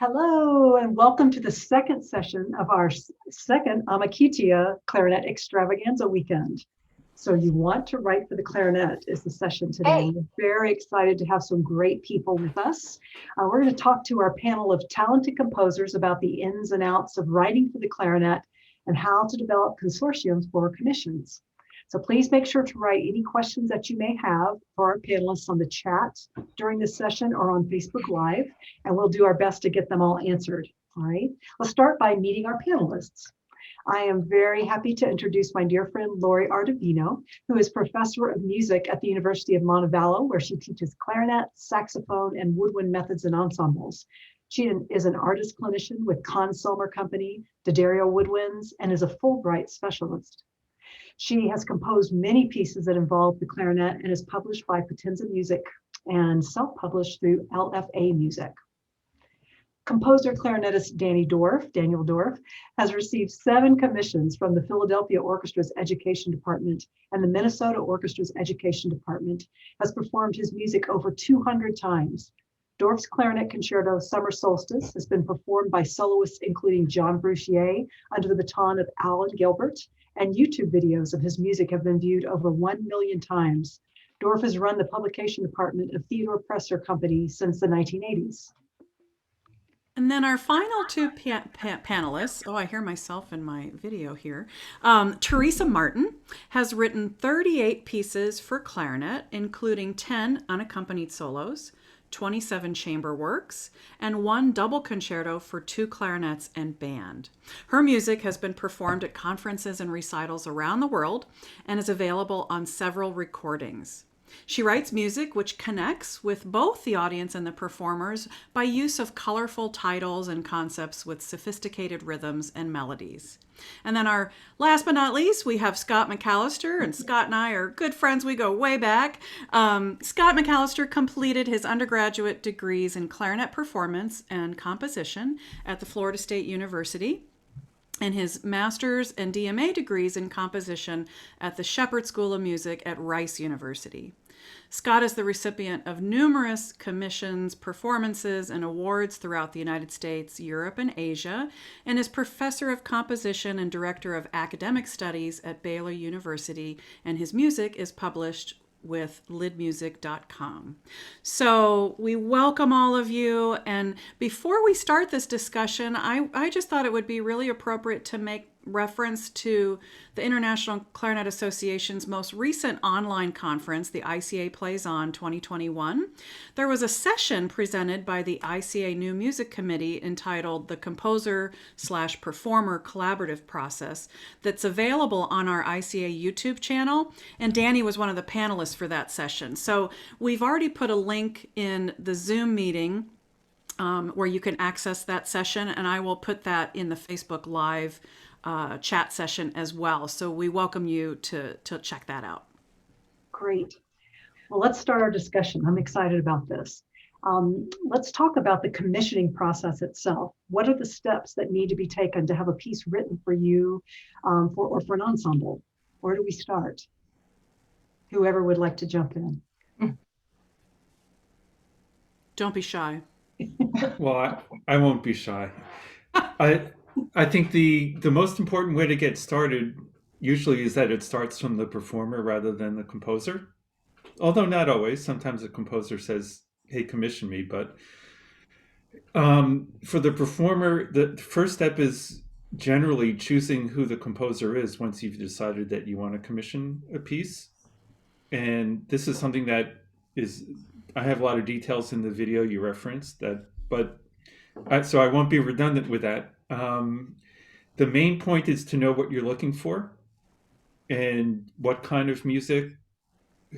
Hello, and welcome to the second session of our second Amicitia Clarinet Extravaganza weekend. So you want to write for the clarinet is the session today. Hey. We're very excited to have some great people with us. We're going to talk to our panel of talented composers about the ins and outs of writing for the clarinet and how to develop consortiums for commissions. So please make sure to write any questions that you may have for our panelists on the chat during this session or on Facebook Live, and we'll do our best to get them all answered. All right, let's start by meeting our panelists. I am very happy to introduce my dear friend, Lori Ardovino, who is professor of music at the University of Montevallo, where she teaches clarinet, saxophone, and woodwind methods and ensembles. She is an artist clinician with Consulmer Company, D'Addario Woodwinds, and is a Fulbright specialist. She has composed many pieces that involve the clarinet and is published by Potenza Music and self-published through LFA Music. Composer clarinetist Daniel Dorff has received 7 commissions from the Philadelphia Orchestra's Education Department and the Minnesota Orchestra's Education Department, has performed his music over 200 times. Dorff's clarinet concerto Summer Solstice has been performed by soloists including John Bruchier under the baton of Alan Gilbert, and YouTube videos of his music have been viewed over 1 million times. Dorff has run the publication department of Theodore Presser Company since the 1980s. And then our final 2 panelists, I hear myself in my video here. Theresa Martin has written 38 pieces for clarinet, including 10 unaccompanied solos, 27 chamber works, and 1 double concerto for 2 clarinets and band. Her music has been performed at conferences and recitals around the world and is available on several recordings. She writes music which connects with both the audience and the performers by use of colorful titles and concepts with sophisticated rhythms and melodies. And then our last but not least, we have Scott McAllister, and Scott and I are good friends. We go way back. Scott McAllister completed his undergraduate degrees in clarinet performance and composition at the Florida State University, and his master's and DMA degrees in composition at the Shepherd School of Music at Rice University. Scott is the recipient of numerous commissions, performances, and awards throughout the United States, Europe, and Asia, and is professor of composition and director of academic studies at Baylor University, and his music is published with lidmusic.com. So we welcome all of you. And before we start this discussion, I just thought it would be really appropriate to make reference to the International Clarinet Association's most recent online conference, the ICA Plays On 2021. There was a session presented by the ICA New Music Committee entitled The Composer/Performer Collaborative Process that's available on our ICA YouTube channel. And Danny was one of the panelists for that session. So we've already put a link in the Zoom meeting where you can access that session, and I will put that in the Facebook Live chat session as well. So we welcome you to check that out. Great. Well, let's start our discussion. I'm excited about this. Let's talk about the commissioning process itself. What are the steps that need to be taken to have a piece written for you for an ensemble? Where do we start? Whoever would like to jump in. Don't be shy. Well, I won't be shy. I think the most important way to get started usually is that it starts from the performer rather than the composer. Although not always. Sometimes the composer says, hey, commission me. But for the performer, the first step is generally choosing who the composer is once you've decided that you want to commission a piece. And this is something that I have a lot of details in the video you referenced, so I won't be redundant with that. The main point is to know what you're looking for and what kind of music,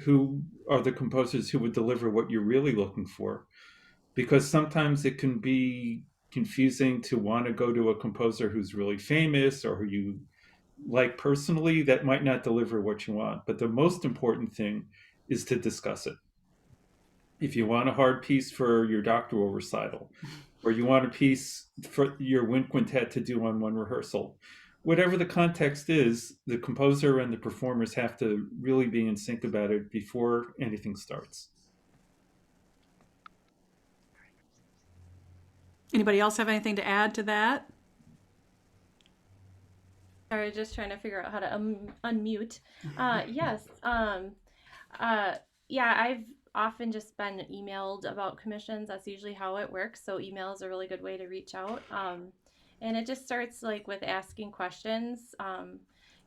who are the composers who would deliver what you're really looking for. Because sometimes it can be confusing to want to go to a composer who's really famous or who you like personally that might not deliver what you want. But the most important thing is to discuss it. If you want a hard piece for your doctoral recital, or you want a piece for your wind quintet to do on one rehearsal, whatever the context is, the composer and the performers have to really be in sync about it before anything starts. Anybody else have anything to add to that? Sorry, just trying to figure out how to unmute. Yes. Yeah, I've often just been emailed about commissions. That's usually how it works. So email is a really good way to reach out. And it just starts like with asking questions.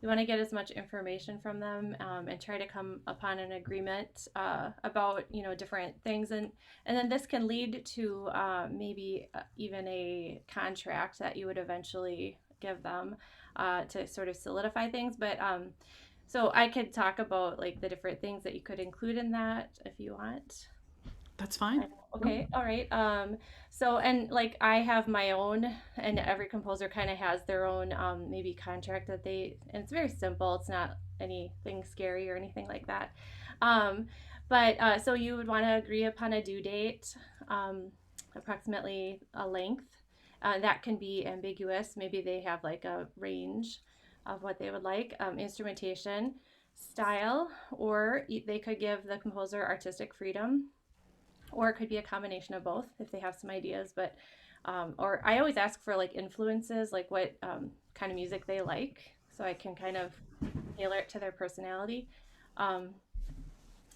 You want to get as much information from them and try to come upon an agreement about different things, and then this can lead to maybe even a contract that you would eventually give them to sort of solidify things. But so I could talk about like the different things that you could include in that if you want. That's fine. Okay, all right. So and like I have my own, and every composer kind of has their own maybe contract that and it's very simple. It's not anything scary or anything like that. Um, but so you would want to agree upon a due date, approximately a length. That can be ambiguous. Maybe they have like a range of what they would like. Instrumentation, style, or they could give the composer artistic freedom, or it could be a combination of both if they have some ideas. But or I always ask for like influences, like what kind of music they like, so I can kind of tailor it to their personality.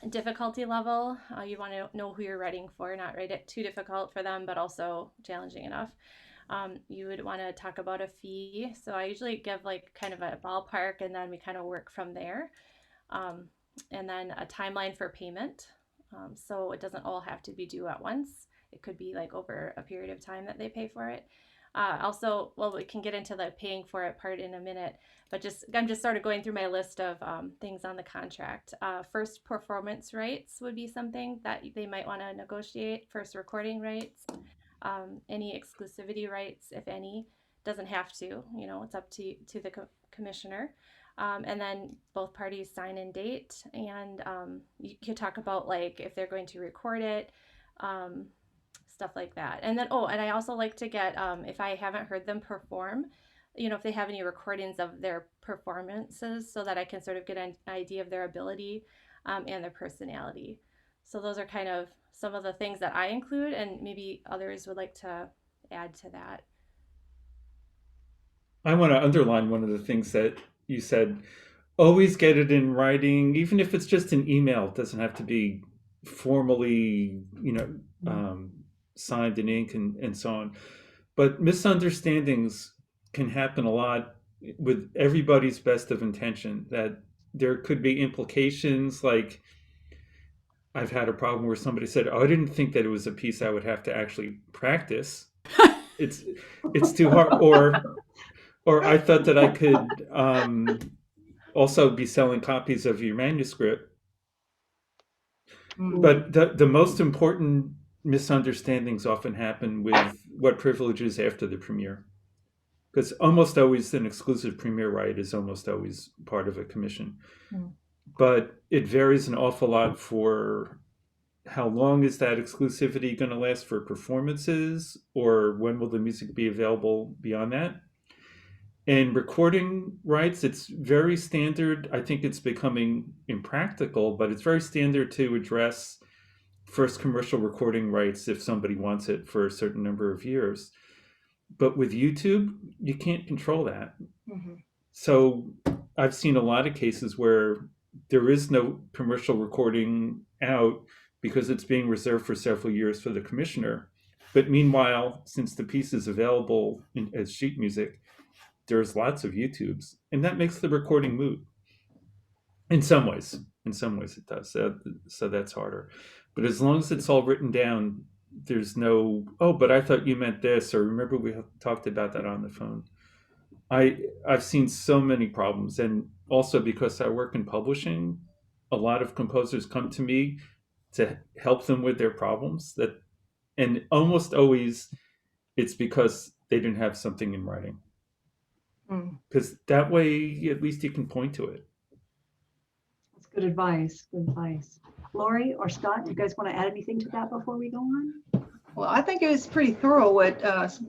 Difficulty level, you want to know who you're writing for, not write it too difficult for them but also challenging enough. You would want to talk about a fee, so I usually give like kind of a ballpark and then we kind of work from there. And then a timeline for payment. So it doesn't all have to be due at once. It could be like over a period of time that they pay for it. Also, well, we can get into the paying for it part in a minute, but I'm just sort of going through my list of things on the contract. First performance rights would be something that they might want to negotiate. First recording rights, any exclusivity rights, if any. Doesn't have to, it's up to the commissioner. And then both parties sign and date, and you could talk about like if they're going to record it, stuff like that. And then and I also like to get if I haven't heard them perform, if they have any recordings of their performances, so that I can sort of get an idea of their ability and their personality. So those are kind of some of the things that I include, and maybe others would like to add to that. I want to underline one of the things that you said. Always get it in writing, even if it's just an email. It doesn't have to be formally, signed in ink and so on. But misunderstandings can happen a lot with everybody's best of intention, that there could be implications. Like I've had a problem where somebody said, "Oh, I didn't think that it was a piece I would have to actually practice. It's too hard." Or I thought that I could also be selling copies of your manuscript. But the most important misunderstandings often happen with what privileges after the premiere. Because almost always an exclusive premiere right is almost always part of a commission. But it varies an awful lot for how long is that exclusivity going to last for performances, or when will the music be available beyond that? And recording rights, it's very standard. I think it's becoming impractical, but it's very standard to address first commercial recording rights if somebody wants it for a certain number of years. But with YouTube, you can't control that. Mm-hmm. So I've seen a lot of cases where there is no commercial recording out because it's being reserved for several years for the commissioner. But meanwhile, since the piece is available as sheet music, there's lots of YouTubes, and that makes the recording moot. In some ways it does. So that's harder. But as long as it's all written down, there's no, "Oh, but I thought you meant this," or "Remember we talked about that on the phone." I've seen so many problems, and also because I work in publishing, a lot of composers come to me to help them with their problems, and almost always it's because they didn't have something in writing. Because that way, at least you can point to it. That's good advice. Good advice. Lori or Scott, do you guys want to add anything to that before we go on? Well, I think it was pretty thorough what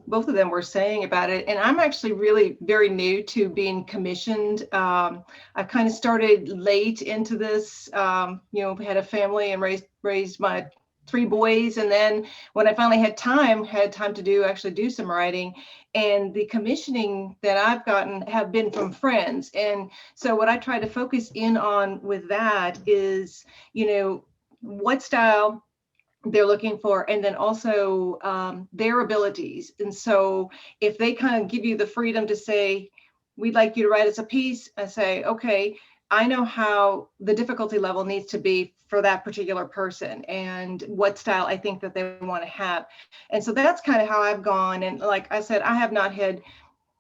both of them were saying about it. And I'm actually really very new to being commissioned. I kind of started late into this, had a family and raised my three boys. And then when I finally had time to actually do some writing, and the commissioning that I've gotten have been from friends. And so what I try to focus in on with that is, what style they're looking for, and then also their abilities. And so if they kind of give you the freedom to say, we'd like you to write us a piece, I say, okay, I know how the difficulty level needs to be for that particular person and what style I think that they want to have. And so that's kind of how I've gone. And like I said, I have not had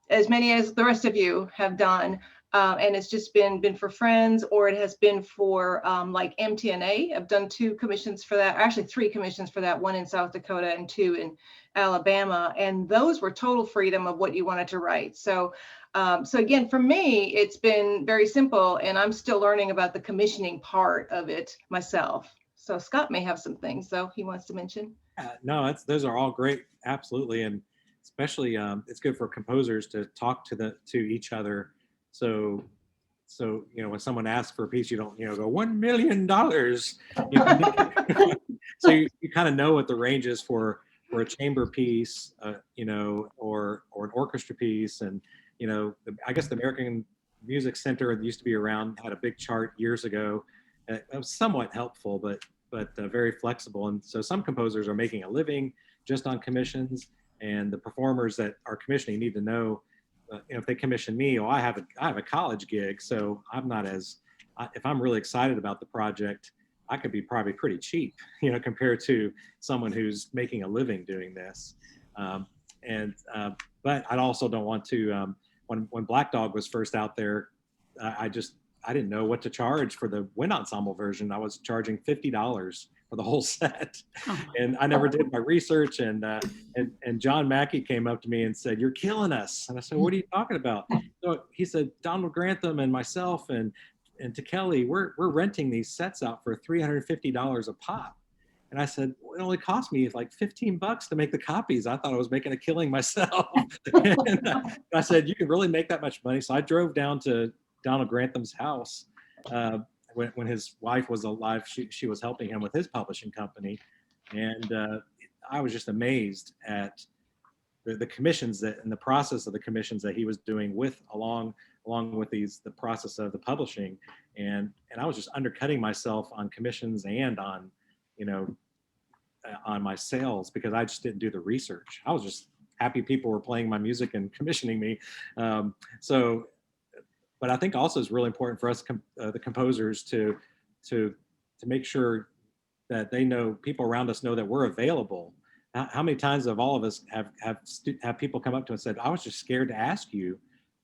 as many as the rest of you have done. And it's just been for friends, or it has been for like MTNA. I've done 2 commissions for that, actually 3 commissions for that, 1 in South Dakota and 2 in Alabama. And those were total freedom of what you wanted to write. So again, for me, it's been very simple, and I'm still learning about the commissioning part of it myself. So Scott may have some things though he wants to mention. No, those are all great, absolutely, and especially it's good for composers to talk to each other. So when someone asks for a piece, you don't go $1 million. So you kind of know what the range is for a chamber piece, or an orchestra piece, and I guess the American Music Center that used to be around had a big chart years ago. It was somewhat helpful, but very flexible. And so some composers are making a living just on commissions, and the performers that are commissioning need to know, if they commission me, I have a college gig, so I'm not if I'm really excited about the project, I could be probably pretty cheap, compared to someone who's making a living doing this. But I also don't want to, when Black Dog was first out there, I didn't know what to charge for the wind ensemble version. I was charging $50 for the whole set, and I never did my research. And John Mackey came up to me and said, "You're killing us." And I said, "What are you talking about?" So he said, "Donald Grantham and myself and to Kelly, we're renting these sets out for $350 a pop." And I said, "Well, it only cost me like $15 to make the copies. I thought I was making a killing myself." And I said, "You can really make that much money?" So I drove down to Donald Grantham's house when his wife was alive. She was helping him with his publishing company, and I was just amazed at the commissions and the process of the commissions that he was doing along with the process of the publishing, and I was just undercutting myself on commissions and on on my sales because I just didn't do the research. I was just happy people were playing my music and commissioning me. But I think also it's really important for us, the composers, to make sure that they know, people around us know that we're available. How many times have all of us have people come up to us and said, "I was just scared to ask you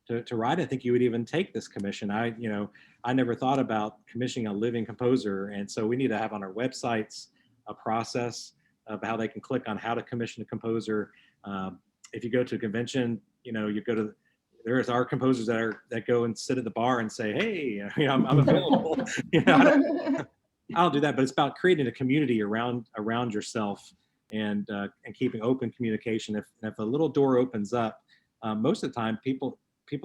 to write. I think you would even take this commission. I never thought about commissioning a living composer." And so we need to have on our websites a process of how they can click on how to commission a composer. If you go to a convention, there's our composers that go and sit at the bar and say, "Hey, I'm available." I don't do that, but it's about creating a community around yourself and keeping open communication. If a little door opens up, most of the time people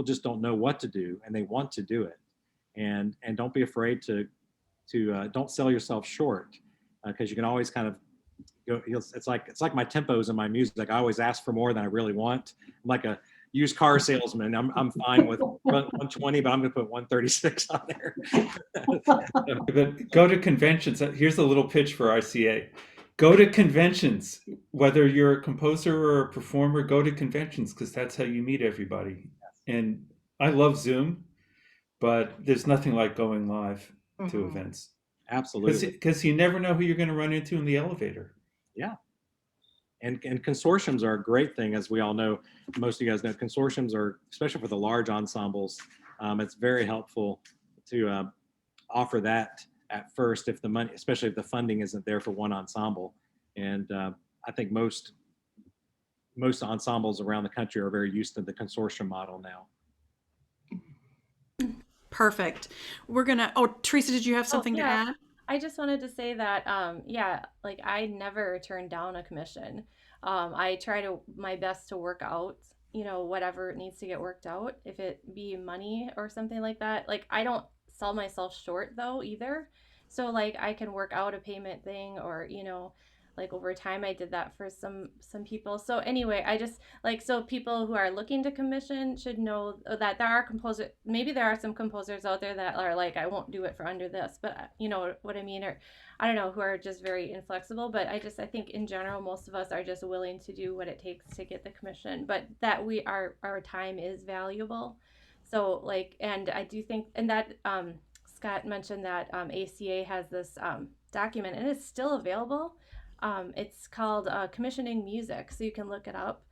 just don't know what to do and they want to do it. And don't be afraid to don't sell yourself short, because you can always kind of go. It's like my tempos in my music. I always ask for more than I really want. I'm like a used car salesman. I'm fine with 120, but I'm going to put 136 on there. But go to conventions. Here's a little pitch for RCA. Go to conventions. Whether you're a composer or a performer, go to conventions, because that's how you meet everybody. And I love Zoom, but there's nothing like going live to events. Absolutely. Because you never know who you're going to run into in the elevator. Yeah. And consortiums are a great thing, as we all know. Most of you guys know consortiums are, especially for the large ensembles, it's very helpful to offer that at first, if the money, especially if the funding isn't there for one ensemble. And I think most ensembles around the country are very used to the consortium model now. Perfect. Theresa, did you have something to add? I just wanted to say that, like I never turn down a commission. I try my best to work out, whatever needs to get worked out, if it be money or something like that. Like I don't sell myself short though either. So like I can work out a payment thing, or like over time I did that for some people. So anyway, I just like, so people who are looking to commission should know that there are composers, maybe there are some composers out there that are like, I won't do it for under this, but you know what I mean, or I don't know, who are just very inflexible. But I think in general most of us are just willing to do what it takes to get the commission, but that our time is valuable. So like, and I do think, and that Scott mentioned that ACA has this document, and it's still available. It's called Commissioning Music, so you can look it up.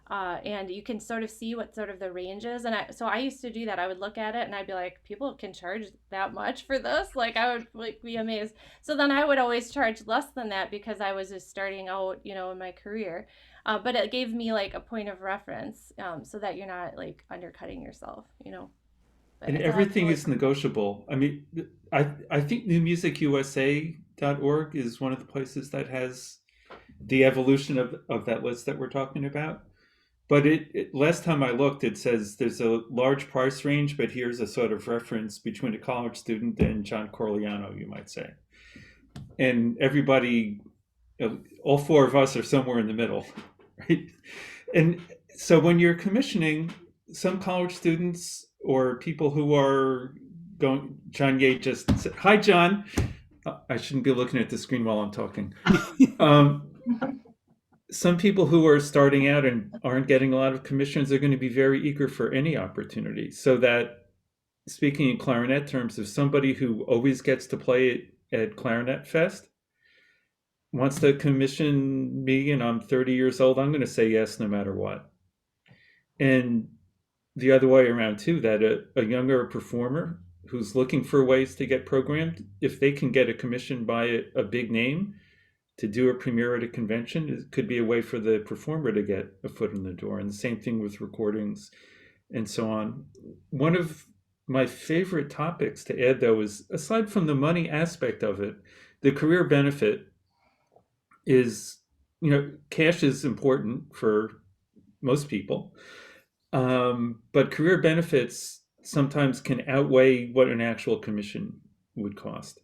And you can sort of see what sort of the range is. And I used to do that. I would look at it and I'd be like, people can charge that much for this? Like, I would like be amazed. So then I would always charge less than that because I was just starting out, in my career. But it gave me like a point of reference, so that you're not like undercutting yourself. But And it's a lot everything to is negotiable. I mean, I think newmusicusa.org is one of the places that has the evolution of that list that we're talking about. But last time I looked, it says there's a large price range, but here's a sort of reference between a college student and John Corigliano, you might say. And everybody, all four of us are somewhere in the middle, right? And so when you're commissioning, some college students or people who are going, John Ye just said, hi, John. I shouldn't be looking at the screen while I'm talking. Some people who are starting out and aren't getting a lot of commissions are going to be very eager for any opportunity. So that, speaking in clarinet terms, if somebody who always gets to play at Clarinet Fest wants to commission me and I'm 30 years old, I'm going to say yes no matter what. And the other way around too, that a younger performer who's looking for ways to get programmed, if they can get a commission by a big name to do a premiere at a convention, it could be a way for the performer to get a foot in the door. And the same thing with recordings and so on. One of my favorite topics to add, though, is aside from the money aspect of it, the career benefit is, cash is important for most people. But career benefits sometimes can outweigh what an actual commission would cost.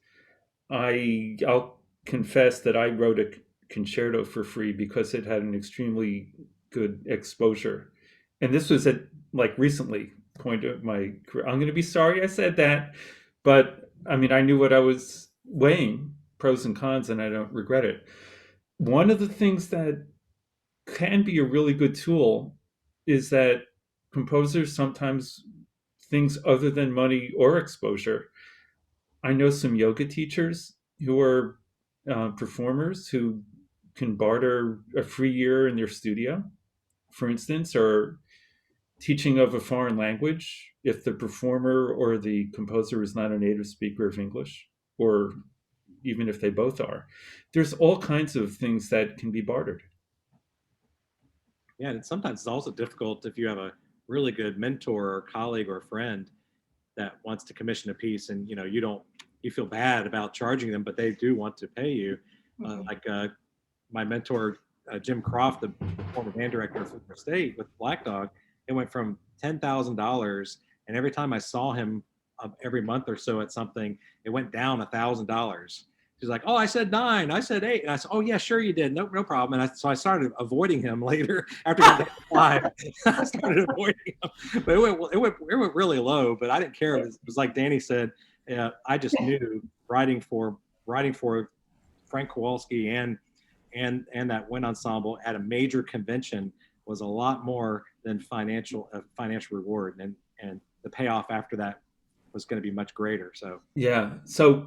I'll confess that I wrote a concerto for free because it had an extremely good exposure. And this was at recently point of my career. I'm going to be sorry I said that, but I mean, I knew what I was weighing, pros and cons, and I don't regret it. One of the things that can be a really good tool is that composers sometimes things other than money or exposure. I know some yoga teachers who are performers who can barter a free year in their studio, for instance, or teaching of a foreign language if the performer or the composer is not a native speaker of English, or even if they both are. There's all kinds of things that can be bartered. Yeah, and sometimes it's also difficult if you have a really good mentor or colleague or friend that wants to commission a piece, and you feel bad about charging them, but they do want to pay you. My mentor, Jim Croft, the former band director for the state with Black Dog, it went from $10,000, and every time I saw him every month or so at something, it went down $1,000. He's like, "Oh, I said 9, I said 8." And I said, "Oh yeah, sure you did. No problem." And so I started avoiding him later after he got to 5. I started avoiding him, but it went really low. But I didn't care. It was like Danny said. I just knew writing for Frank Kowalski and that wind ensemble at a major convention was a lot more than financial reward, and the payoff after that was going to be much greater. So yeah.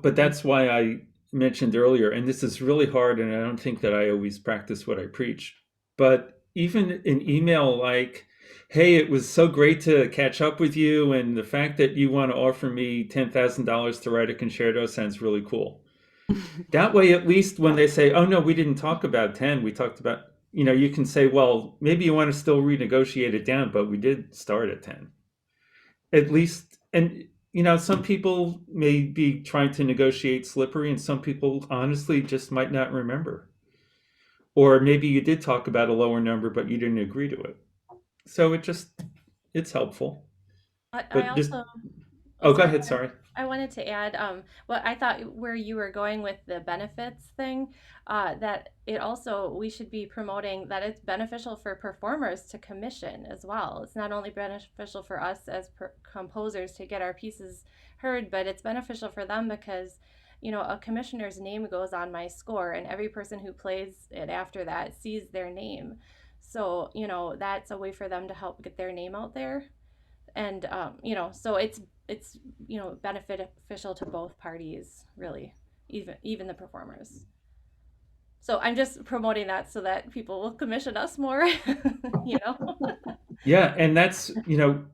But that's why I mentioned earlier, and this is really hard, and I don't think that I always practice what I preach, but even an email like, "Hey, it was so great to catch up with you, and the fact that you want to offer me $10,000 to write a concerto sounds really cool." That way, at least when they say, "Oh no, we didn't talk about 10, we talked about," you can say, "Well, maybe you want to still renegotiate it down, but we did start at 10." At least, and some people may be trying to negotiate slippery, and some people honestly just might not remember. Or maybe you did talk about a lower number, but you didn't agree to it. So it's helpful. I But also go ahead, sorry. I wanted to add, what I thought where you were going with the benefits thing, that it also, we should be promoting that it's beneficial for performers to commission as well. It's not only beneficial for us as composers to get our pieces heard, but it's beneficial for them because, you know, a commissioner's name goes on my score, and every person who plays it after that sees their name. So, you know, that's a way for them to help get their name out there. And you know, so it's you know, beneficial to both parties, really, even the performers. So I'm just promoting that so that people will commission us more. You know. Yeah, and that's, you know,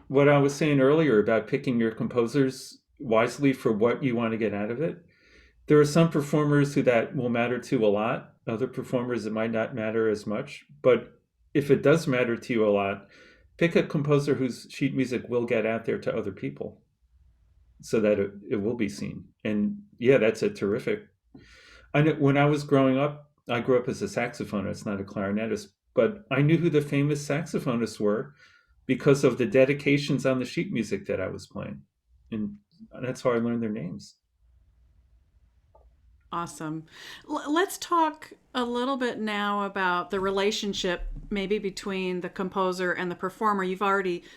what I was saying earlier about picking your composers wisely for what you want to get out of it. There are some performers who that will matter to a lot, other performers it might not matter as much. But if it does matter to you a lot, pick a composer whose sheet music will get out there to other people so that it will be seen. And yeah, that's a terrific. I know when I was growing up, I grew up as a saxophonist, not a clarinetist, but I knew who the famous saxophonists were because of the dedications on the sheet music that I was playing. And that's how I learned their names. Awesome. Let's talk a little bit now about the relationship maybe between the composer and the performer.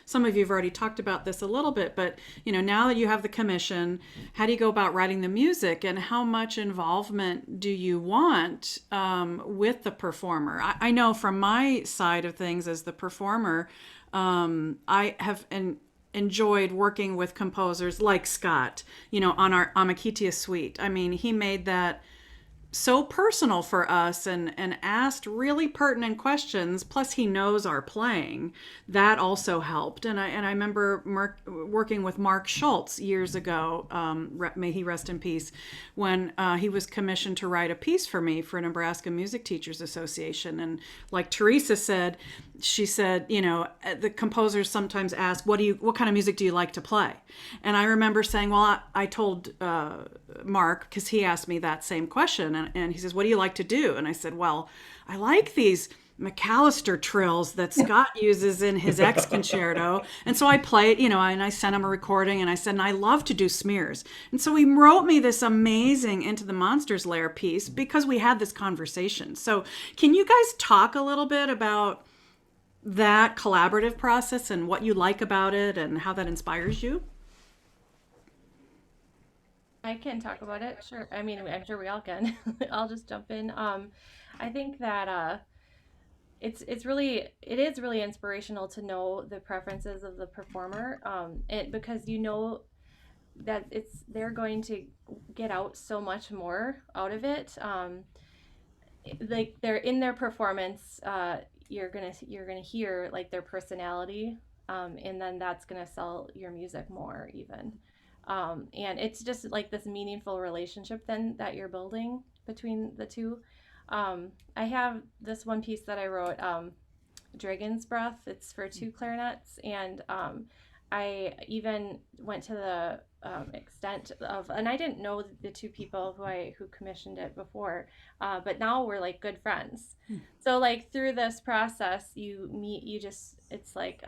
Some of you have already talked about this a little bit, but you know, now that you have the commission, how do you go about writing the music, and how much involvement do you want with the performer? I know from my side of things as the performer, I have enjoyed working with composers like Scott, you know, on our Amicitia suite. I mean, he made that so personal for us and asked really pertinent questions. Plus, he knows our playing. That also helped. And I remember working with Mark Schultz years ago. May he rest in peace. When he was commissioned to write a piece for me for Nebraska Music Teachers Association. And like Theresa said, she said, you know, the composers sometimes ask, what kind of music do you like to play? And I remember saying, well, I told Mark, because he asked me that same question, and he says, what do you like to do? And I said, well, I like these McAllister trills that Scott uses in his X concerto. And so I play it, you know, and I sent him a recording, and I said, and I love to do smears. And so he wrote me this amazing Into the Monsters Lair piece because we had this conversation. So can you guys talk a little bit about that collaborative process and what you like about it and how that inspires you? I can talk about it. Sure. I mean, I'm sure we all can. I'll just jump in. I think that it is really inspirational to know the preferences of the performer, because you know that they're going to get out so much more out of it. Like they're in their performance, you're gonna hear like their personality, and then that's gonna sell your music more even. And it's just like this meaningful relationship then that you're building between the two. I have this one piece that I wrote, Dragon's Breath. It's for two clarinets, and I even went to the extent of, and I didn't know the two people who commissioned it before, but now we're like good friends. So like through this process, it's like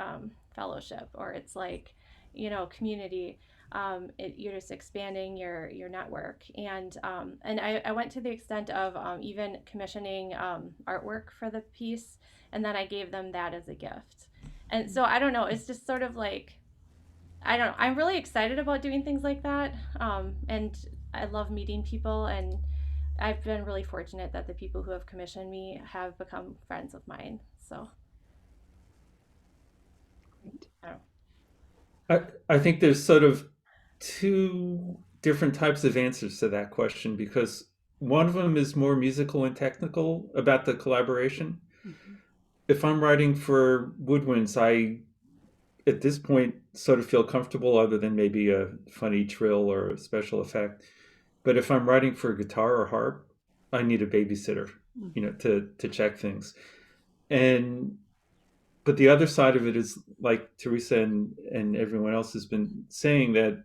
fellowship, or it's like, you know, community. You're just expanding your network, and I went to the extent of even commissioning artwork for the piece, and then I gave them that as a gift. And so I don't know, it's just sort of like, I don't know, I'm really excited about doing things like that, and I love meeting people, and I've been really fortunate that the people who have commissioned me have become friends of mine. So I don't know. I think there's sort of two different types of answers to that question, because one of them is more musical and technical about the collaboration. Mm-hmm. If I'm writing for woodwinds, I, at this point, sort of feel comfortable, other than maybe a funny trill or a special effect. But if I'm writing for guitar or harp, I need a babysitter, you know, to check things. But the other side of it is, like Theresa and everyone else has been saying, that,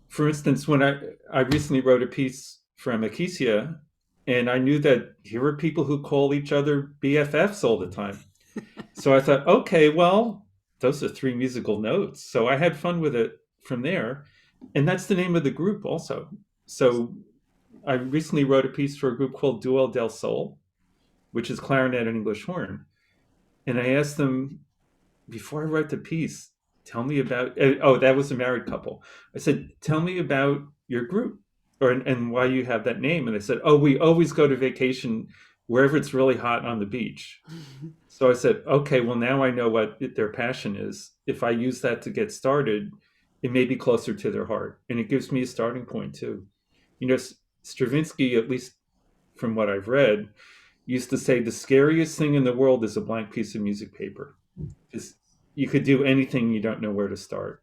for instance, when I recently wrote a piece for Amicitia, and I knew that here were people who call each other BFFs all the time. So I thought, okay, well, those are three musical notes. So I had fun with it from there. And that's the name of the group also. So I recently wrote a piece for a group called Duo del Sol, which is clarinet and English horn. And I asked them, before I wrote the piece, tell me about, oh, that was a married couple. I said, tell me about your group and why you have that name. And they said, oh, we always go to vacation wherever it's really hot on the beach. So I said, okay, well, now I know what their passion is. If I use that to get started, it may be closer to their heart. And it gives me a starting point too. You know, Stravinsky, at least from what I've read, used to say the scariest thing in the world is a blank piece of music paper. Because you could do anything, you don't know where to start.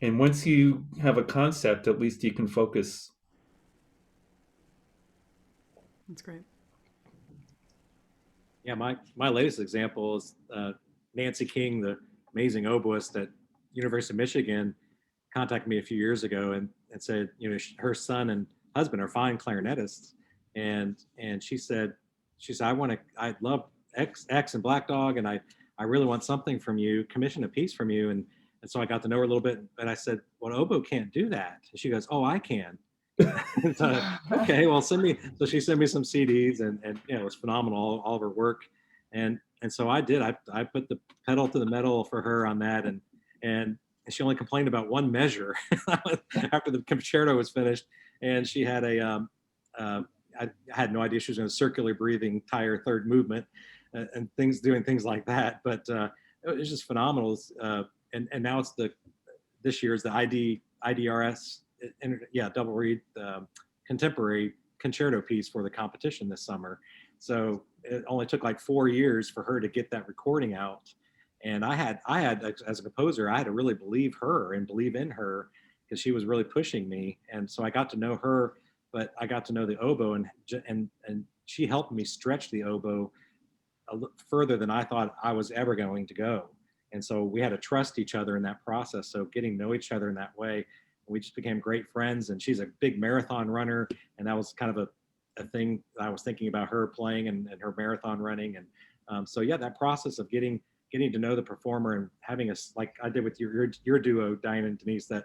And once you have a concept, at least you can focus. That's great. Yeah, my latest example is Nancy King, the amazing oboist at University of Michigan, contacted me a few years ago and said, you know, her son and husband are fine clarinetists, and she said, I love X and Black Dog, and I really want something from you, commission a piece from you, and so I got to know her a little bit, and I said, well, oboe can't do that. And she goes, oh, I can. So, okay, well, send me. So she sent me some CDs, and you know, it was phenomenal, all of her work, and so I did. I put the pedal to the metal for her on that, and she only complained about one measure after the concerto was finished, and she had I had no idea she was going to circular breathing entire third movement, and doing things like that. But it was just phenomenal. And now it's this year's the IDRS. Double reed contemporary concerto piece for the competition this summer. So it only took like 4 years for her to get that recording out. And I had as a composer, I had to really believe her and believe in her, because she was really pushing me. And so I got to know her, but I got to know the oboe, and she helped me stretch the oboe further than I thought I was ever going to go. And so we had to trust each other in that process. So getting to know each other in that way, we just became great friends. And she's a big marathon runner, and that was kind of a thing that I was thinking about her playing and her marathon running. And so yeah, that process of getting to know the performer and having like I did with your duo, Diane and Denise, that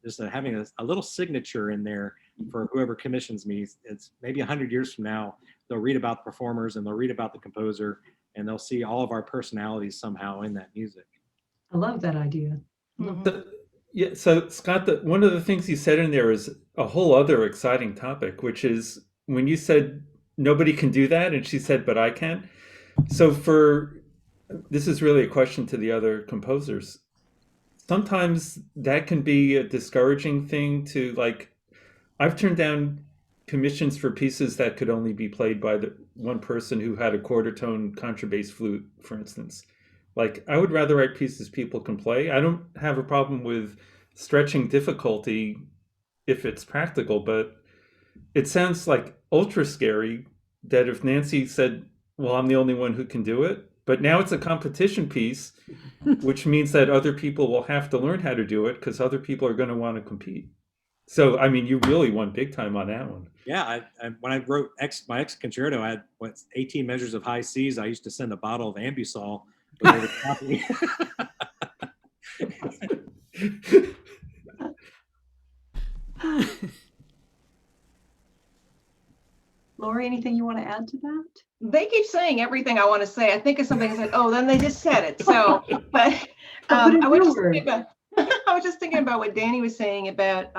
just having a little signature in there for whoever commissions me. It's maybe 100 years from now, they'll read about the performers and they'll read about the composer, and they'll see all of our personalities somehow in that music. I love that idea. Yeah, so Scott, one of the things you said in there is a whole other exciting topic, which is when you said nobody can do that, and she said, but I can. So this is really a question to the other composers. Sometimes that can be a discouraging thing to, like, I've turned down commissions for pieces that could only be played by the one person who had a quarter tone contrabass flute, for instance. Like, I would rather write pieces people can play. I don't have a problem with stretching difficulty if it's practical, but it sounds like ultra scary that if Nancy said, well, I'm the only one who can do it, but now it's a competition piece, which means that other people will have to learn how to do it because other people are going to want to compete. So, I mean, you really won big time on that one. Yeah, when I wrote my X concerto, I had 18 measures of high Cs. I used to send a bottle of Ambusol. Lori, anything you want to add to that? They keep saying everything I want to say. I think of something and said, oh, then they just said it. So, but I was just thinking about what Danny was saying about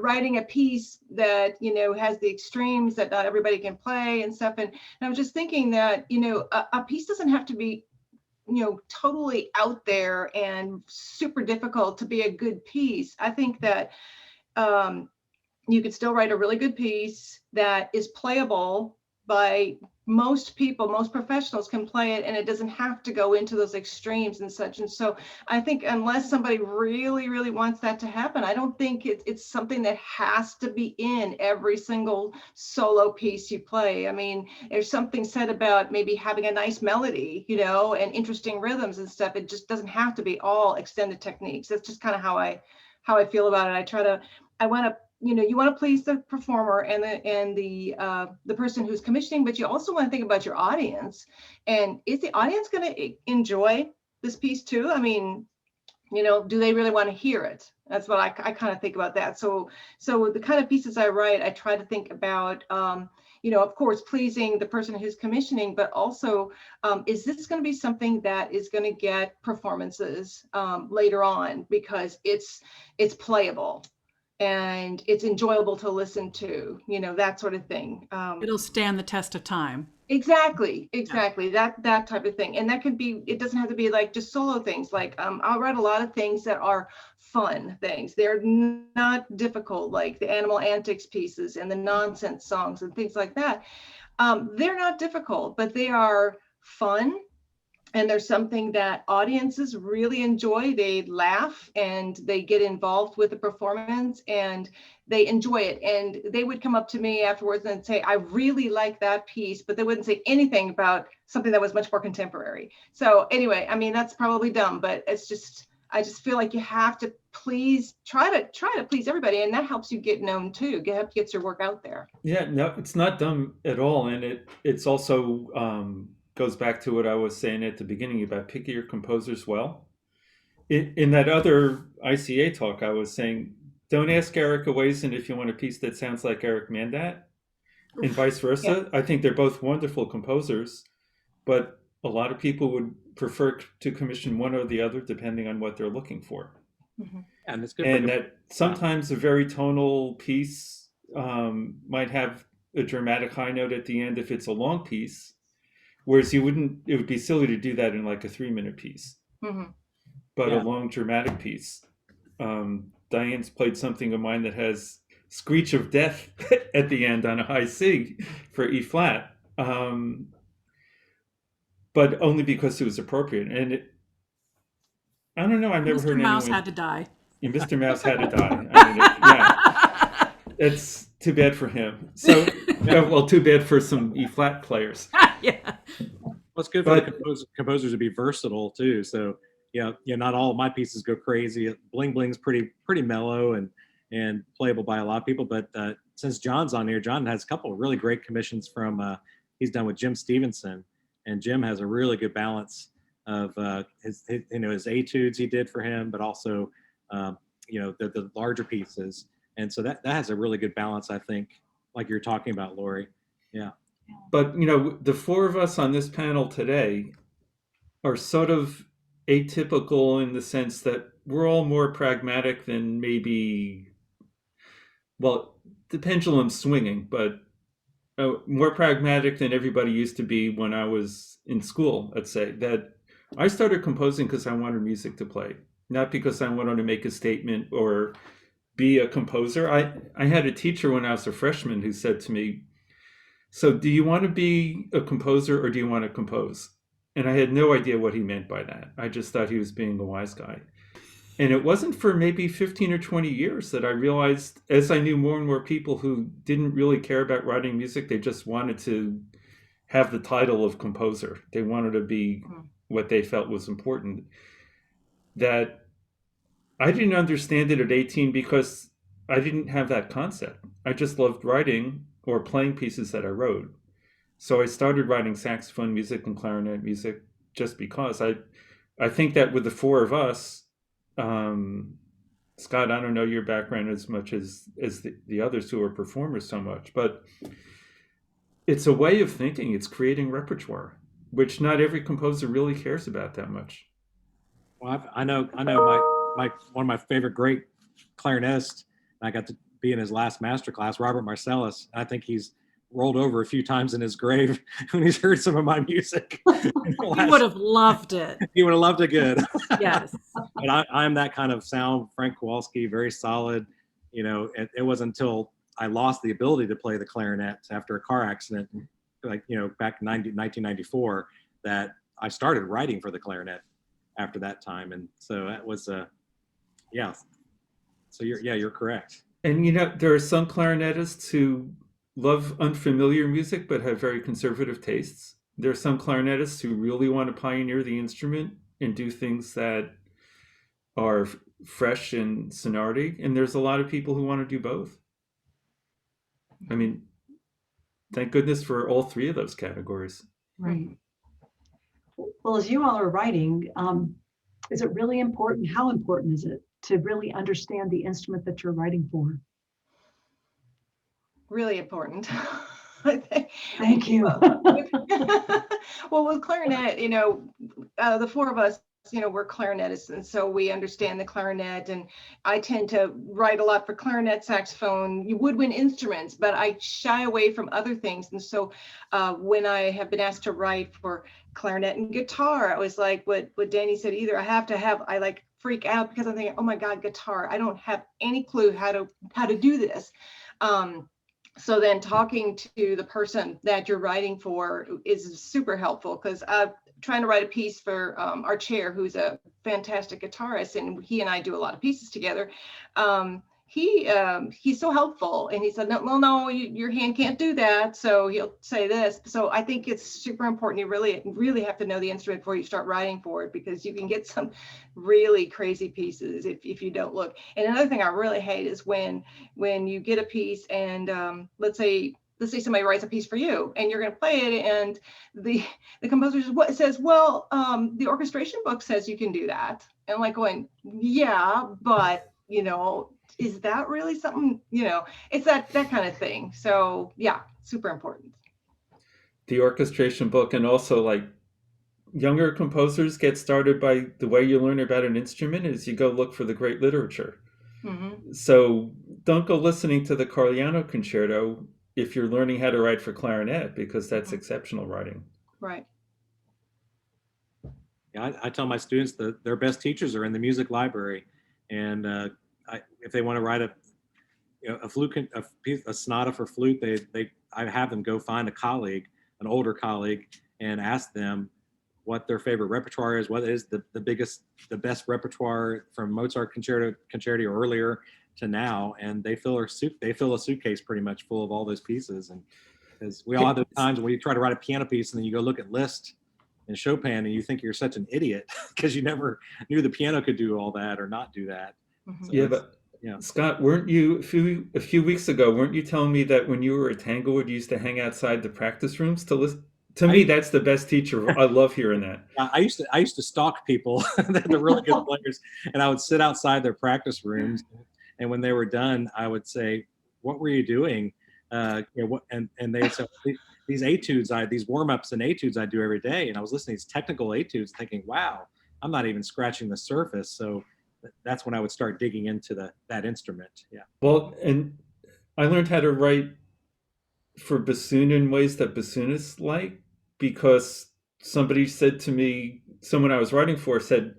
writing a piece that, you know, has the extremes that not everybody can play and stuff. And I was just thinking that, you know, a piece doesn't have to be, you know, totally out there and super difficult to be a good piece. I think that you could still write a really good piece that is playable by most people. Most professionals can play it, and it doesn't have to go into those extremes and such. And so I think unless somebody really, really wants that to happen, I don't think it's something that has to be in every single solo piece you play. I mean, there's something said about maybe having a nice melody, you know, and interesting rhythms and stuff. It just doesn't have to be all extended techniques. That's just kind of how I feel about it. I want to, you know, you want to please the performer and the person who's commissioning, but you also want to think about your audience. And is the audience going to enjoy this piece too? I mean, Do they really want to hear it? That's what I kind of think about that. So the kind of pieces I write, I try to think about, of course, pleasing the person who's commissioning, but also, is this going to be something that is going to get performances later on, because it's playable and it's enjoyable to listen to, that sort of thing. It'll stand the test of time. Exactly. That type of thing. And that could be, it doesn't have to be like just solo things. Like I'll write a lot of things that are fun things. They're not difficult, like the animal antics pieces and the nonsense songs and things like that. They're not difficult, but they are fun. And there's something that audiences really enjoy. They laugh and they get involved with the performance and they enjoy it. And they would come up to me afterwards and say, I really like that piece, but they wouldn't say anything about something that was much more contemporary. So anyway, I mean, that's probably dumb, but it's just, I just feel like you have to try to please everybody. And that helps you get known too, gets your work out there. Yeah, no, it's not dumb at all. And it's also, goes back to what I was saying at the beginning about picking your composers well. In that other ICA talk, I was saying, don't ask Erica Wazen if you want a piece that sounds like Eric Mandat, and vice versa. Yeah. I think they're both wonderful composers, but a lot of people would prefer to commission one or the other depending on what they're looking for. Mm-hmm. And it's good. And that sometimes a very tonal piece might have a dramatic high note at the end if it's a long piece. Whereas it would be silly to do that in like a 3-minute piece, but a long dramatic piece. Diane's played something of mine that has screech of death at the end on a high C for E flat, but only because it was appropriate. And I don't know, I've never heard anyone. Mr. Mouse had to die. Yeah, Mr. Mouse had to die. I mean, it's too bad for him. So, well, too bad for some E flat players. Yeah. Well, it's good for the composers to be versatile too. So, not all of my pieces go crazy. Bling Bling's pretty mellow and playable by a lot of people. But since John's on here, John has a couple of really great commissions from he's done with Jim Stevenson, and Jim has a really good balance of his etudes he did for him, but also the larger pieces. And so that has a really good balance, I think, like you're talking about, Lori. Yeah. But, the four of us on this panel today are sort of atypical in the sense that we're all more pragmatic than maybe, well, the pendulum's swinging, but more pragmatic than everybody used to be when I was in school, let's say. That I started composing because I wanted music to play, not because I wanted to make a statement or be a composer. I had a teacher when I was a freshman who said to me, so do you want to be a composer or do you want to compose? And I had no idea what he meant by that. I just thought he was being a wise guy. And it wasn't for maybe 15 or 20 years that I realized, as I knew more and more people who didn't really care about writing music, they just wanted to have the title of composer. They wanted to be what they felt was important. That I didn't understand it at 18 because I didn't have that concept. I just loved writing or playing pieces that I wrote. So I started writing saxophone music and clarinet music just because. I think that with the four of us, Scott, I don't know your background as much as the others who are performers so much, but it's a way of thinking. It's creating repertoire, which not every composer really cares about that much. Well, I know my one of my favorite great clarinetists, I got to be in his last master class, Robert Marcellus. I think he's rolled over a few times in his grave when he's heard some of my music. He would have loved it. He would have loved it good. Yes. But I'm that kind of sound, Frank Kowalski, very solid. It wasn't until I lost the ability to play the clarinet after a car accident, back in 1994, that I started writing for the clarinet after that time. And so that was, yeah. So you're correct. And there are some clarinetists who love unfamiliar music but have very conservative tastes. There are some clarinetists who really want to pioneer the instrument and do things that are fresh in sonority. And there's a lot of people who want to do both. I mean, thank goodness for all three of those categories. Right. Well, as you all are writing, Is it really important? How important is it to really understand the instrument that you're writing for? Really important. I think. Thank you. Well, with clarinet, the four of us, we're clarinetists, and so we understand the clarinet. And I tend to write a lot for clarinet, saxophone, woodwind instruments, but I shy away from other things. And so when I have been asked to write for clarinet and guitar, I was like what Danny said, either I like freak out because I'm thinking, oh my God, guitar, I don't have any clue how to do this. So then talking to the person that you're writing for is super helpful, because I'm trying to write a piece for our chair, who's a fantastic guitarist, and he and I do a lot of pieces together. He's so helpful, and he said, no, your hand can't do that. So he'll say this. So I think it's super important. You really have to know the instrument before you start writing for it, because you can get some really crazy pieces if you don't look. And another thing I really hate is when you get a piece and let's say somebody writes a piece for you and you're going to play it, and the composer says, well, the orchestration book says you can do that. And I'm like going, yeah, but is that really something, it's that kind of thing. So yeah, super important. The orchestration book, and also like younger composers get started by the way you learn about an instrument is you go look for the great literature. Mm-hmm. So don't go listening to the Carliano concerto if you're learning how to write for clarinet, because that's exceptional writing. Right. Yeah, I tell my students that their best teachers are in the music library, and if they want to write a sonata for flute, I have them go find an older colleague, and ask them what their favorite repertoire is, what is the best repertoire from Mozart concerti or earlier to now, and they fill a suitcase pretty much full of all those pieces. And because we all have those times when you try to write a piano piece and then you go look at Liszt and Chopin and you think you're such an idiot because you never knew the piano could do all that or not do that. Mm-hmm. So yeah. Scott, weren't you a few weeks ago? Weren't you telling me that when you were at Tanglewood, you used to hang outside the practice rooms to listen? To me, that's the best teacher. I love hearing that. I used to stalk people, the really good players, and I would sit outside their practice rooms. And when they were done, I would say, "What were you doing?" And they would say, "These etudes, these warm-ups and etudes I do every day." And I was listening to these technical etudes, thinking, "Wow, I'm not even scratching the surface." So that's when I would start digging into that instrument. Yeah. Well, and I learned how to write for bassoon in ways that bassoonists like, because somebody said to me, someone I was writing for said,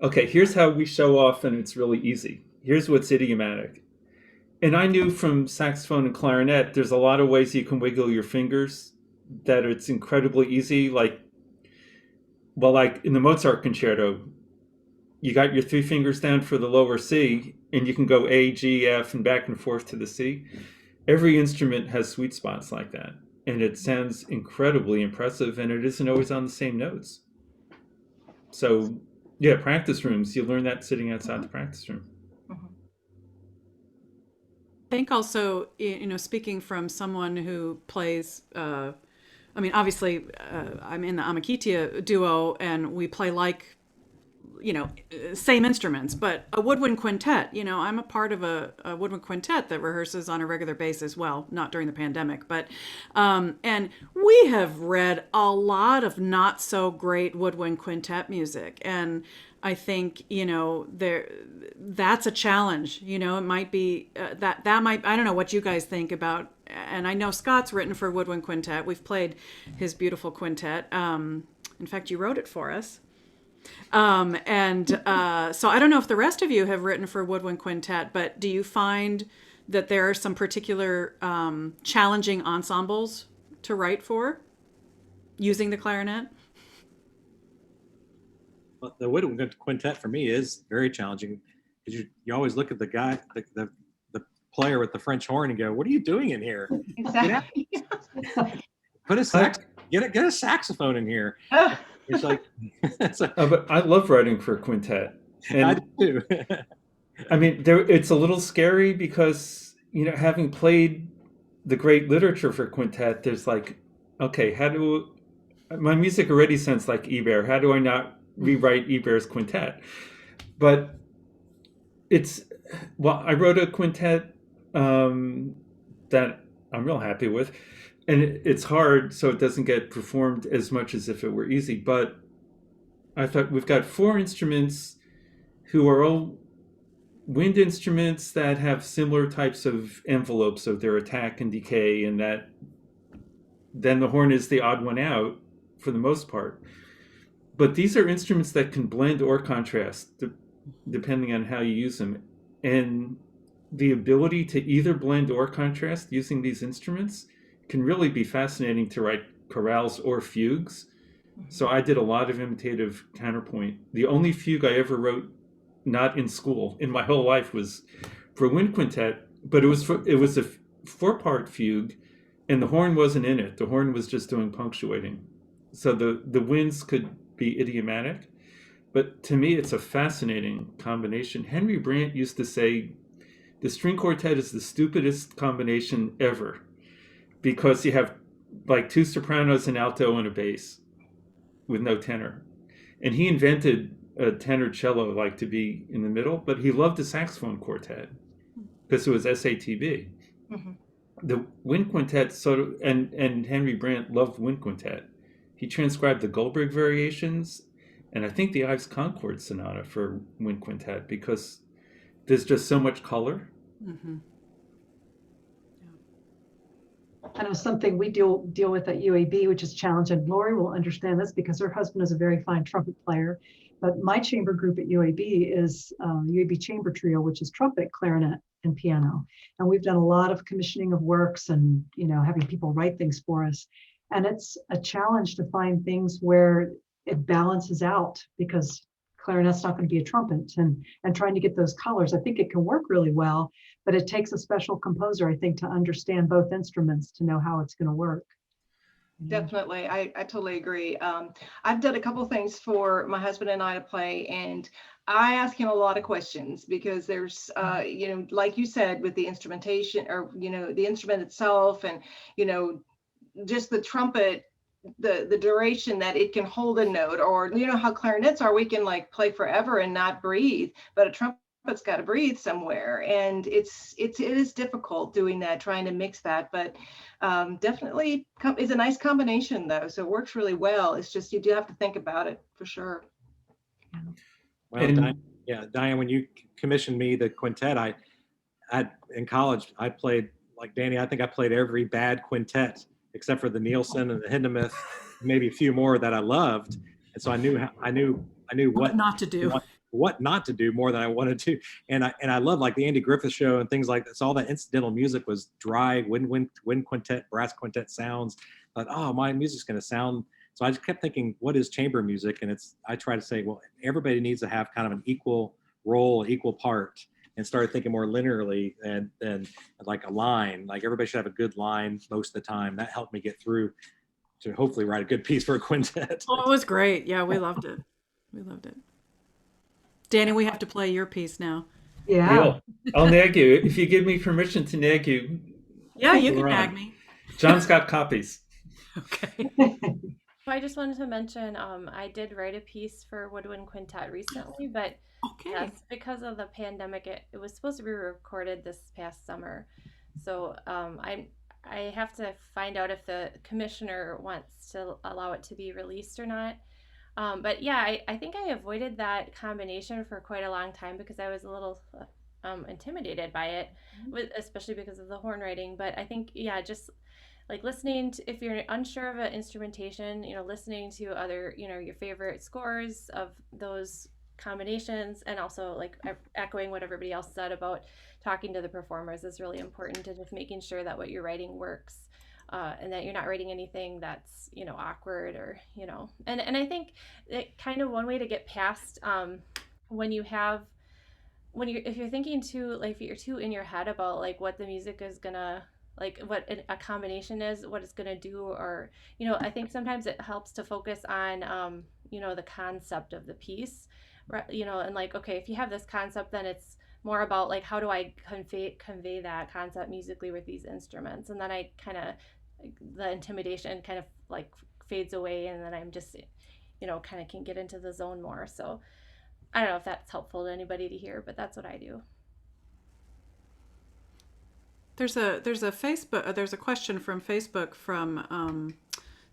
okay, here's how we show off, and it's really easy. Here's what's idiomatic. And I knew from saxophone and clarinet, there's a lot of ways you can wiggle your fingers that it's incredibly easy. Like in the Mozart concerto, you got your 3 fingers down for the lower C, and you can go A, G, F, and back and forth to the C. Every instrument has sweet spots like that, and it sounds incredibly impressive, and it isn't always on the same notes. So, yeah, practice rooms, you learn that sitting outside the practice room. I think also, speaking from someone who plays, obviously, I'm in the Amicitia duo, and we play same instruments, but a woodwind quintet, I'm a part of a woodwind quintet that rehearses on a regular basis. Well, not during the pandemic, but, and we have read a lot of not so great woodwind quintet music. And I think, that's a challenge, it might be that might, I don't know what you guys think about, and I know Scott's written for woodwind quintet. We've played his beautiful quintet. In fact, you wrote it for us. So I don't know if the rest of you have written for woodwind quintet, but do you find that there are some particular challenging ensembles to write for using the clarinet? Well, the woodwind quintet for me is very challenging, because you always look at the guy, the player with the French horn, and go, "What are you doing in here?" Exactly. Put get a saxophone in here. It's like, but I love writing for quintet. And I do too. I mean, it's a little scary because, having played the great literature for quintet, there's like, okay, my music already sounds like Ibert. How do I not rewrite Ebert's quintet. But I wrote a quintet that I'm real happy with, and it's hard, so it doesn't get performed as much as if it were easy. But I thought we've got 4 instruments who are all wind instruments that have similar types of envelopes of their attack and decay, and that then the horn is the odd one out for the most part. But these are instruments that can blend or contrast depending on how you use them. And the ability to either blend or contrast using these instruments can really be fascinating to write chorales or fugues. So I did a lot of imitative counterpoint. The only fugue I ever wrote, not in school, in my whole life, was for a wind quintet, but it was a 4-part fugue, and the horn wasn't in it. The horn was just doing punctuating. So the winds could be idiomatic, but to me, it's a fascinating combination. Henry Brandt used to say, the string quartet is the stupidest combination ever, because you have like 2 sopranos, an alto, and a bass with no tenor. And he invented a tenor cello like to be in the middle, but he loved the saxophone quartet because it was SATB. Mm-hmm. The wind quintet and Henry Brandt loved wind quintet. He transcribed the Goldberg variations and I think the Ives Concord Sonata for wind quintet because there's just so much color. Mm-hmm. I know something we deal with at UAB, which is challenging. Lori will understand this because her husband is a very fine trumpet player. But my chamber group at UAB is Uab Chamber Trio, which is trumpet, clarinet, and piano. And we've done a lot of commissioning of works and having people write things for us. And it's a challenge to find things where it balances out because clarinet's not going to be a trumpet, and trying to get those colors. I think it can work really well, but it takes a special composer, I think, to understand both instruments to know how it's going to work. Definitely. I totally agree. I've done a couple things for my husband and I to play, and I ask him a lot of questions because there's, like you said, with the instrumentation or, the instrument itself and, just the trumpet, the duration that it can hold a note, or how clarinets are, we can like play forever and not breathe, but a trumpet's got to breathe somewhere, and it is difficult doing that, trying to mix that, but definitely is a nice combination though, so it works really well. It's just you do have to think about it for sure. Well, Diane, when you commissioned me the quintet, I in college I played, like Danny, I think I played every bad quintet except for the Nielsen and the Hindemith, maybe a few more that I loved. And so I knew what not to do, what not to do more than I wanted to. And I love like the Andy Griffith Show and things like that. So all that incidental music was dry wind quintet, brass quintet sounds. But my music's going to sound. So I just kept thinking, what is chamber music? And I try to say, well, everybody needs to have kind of an equal role, equal part. And started thinking more linearly than like a line. Like everybody should have a good line most of the time. That helped me get through to hopefully write a good piece for a quintet. Oh, it was great. Yeah, we loved it. We loved it. Danny, we have to play your piece now. Yeah. I'll nag you. If you give me permission to nag you. Yeah, you can nag me. John's got copies. Okay. I just wanted to mention, I did write a piece for Woodwind Quintet recently, but yes, because of the pandemic, it was supposed to be recorded this past summer. So I have to find out if the commissioner wants to allow it to be released or not. But yeah, I think I avoided that combination for quite a long time because I was a little intimidated by it, especially because of the horn writing. But I think, just like listening to, if you're unsure of an instrumentation, listening to other, your favorite scores of those combinations, and also like echoing what everybody else said about talking to the performers is really important, to just making sure that what you're writing works, and that you're not writing anything that's, awkward or, and I think it kind of one way to get past if you're thinking too, like if you're too in your head about like what the music is gonna, like what a combination is, what it's going to do, or, I think sometimes it helps to focus on, the concept of the piece, and like, okay, if you have this concept, then it's more about like, how do I convey that concept musically with these instruments? And then the intimidation kind of like fades away. And then I'm just, kind of can get into the zone more. So I don't know if that's helpful to anybody to hear, but that's what I do. There's a question from Facebook from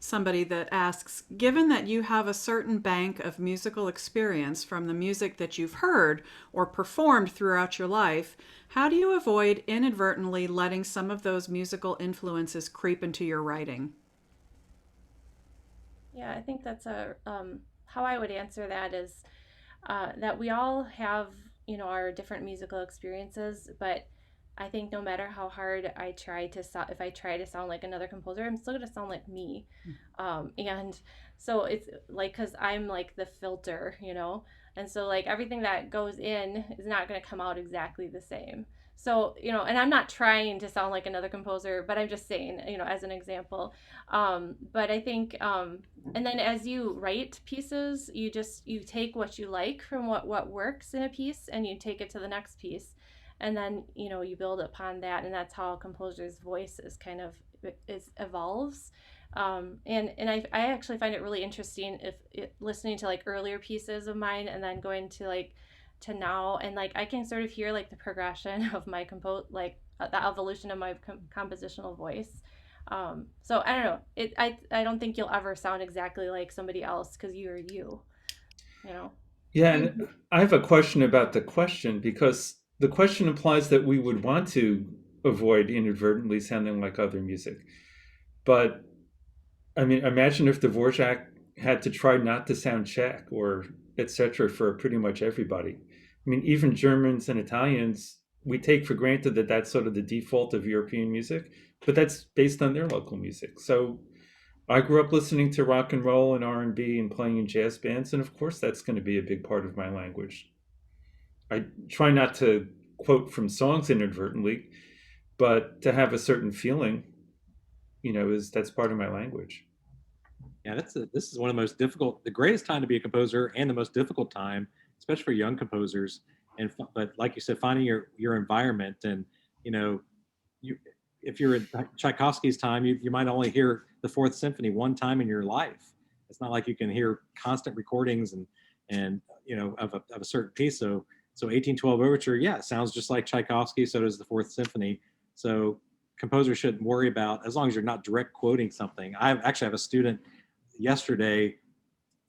somebody that asks, given that you have a certain bank of musical experience from the music that you've heard or performed throughout your life, how do you avoid inadvertently letting some of those musical influences creep into your writing? Yeah, I think that's how I would answer that is that we all have, our different musical experiences, but I think no matter how hard I try to if I try to sound like another composer, I'm still going to sound like me. And so it's like, because I'm like the filter, and so like everything that goes in is not going to come out exactly the same. So, and I'm not trying to sound like another composer, but I'm just saying, as an example. But I think, and then as you write pieces, you take what you like from what works in a piece and you take it to the next piece. And then, you build upon that. And that's how a composer's voice evolves. And I actually find it really interesting listening to like earlier pieces of mine and then going to to now, and like I can sort of hear like the progression of my the evolution of my compositional voice. So I don't know. I don't think you'll ever sound exactly like somebody else because you are you. Yeah, and I have a question about the question, because the question implies that we would want to avoid inadvertently sounding like other music. But I mean, imagine if Dvorak had to try not to sound Czech or etc. for pretty much everybody. I mean, even Germans and Italians, we take for granted that that's sort of the default of European music, but that's based on their local music. So I grew up listening to rock and roll and R&B and playing in jazz bands, and of course that's going to be a big part of my language. I try not to quote from songs inadvertently, but to have a certain feeling, that's part of my language. Yeah, this is one of the most difficult, the greatest time to be a composer, and the most difficult time, especially for young composers. But like you said, finding your environment, and if you're in Tchaikovsky's time, you might only hear the Fourth Symphony one time in your life. It's not like you can hear constant recordings and of a certain piece. So 1812 Overture, yeah, it sounds just like Tchaikovsky. So does the Fourth Symphony. So composers shouldn't worry about, as long as you're not direct quoting something. I actually have a student yesterday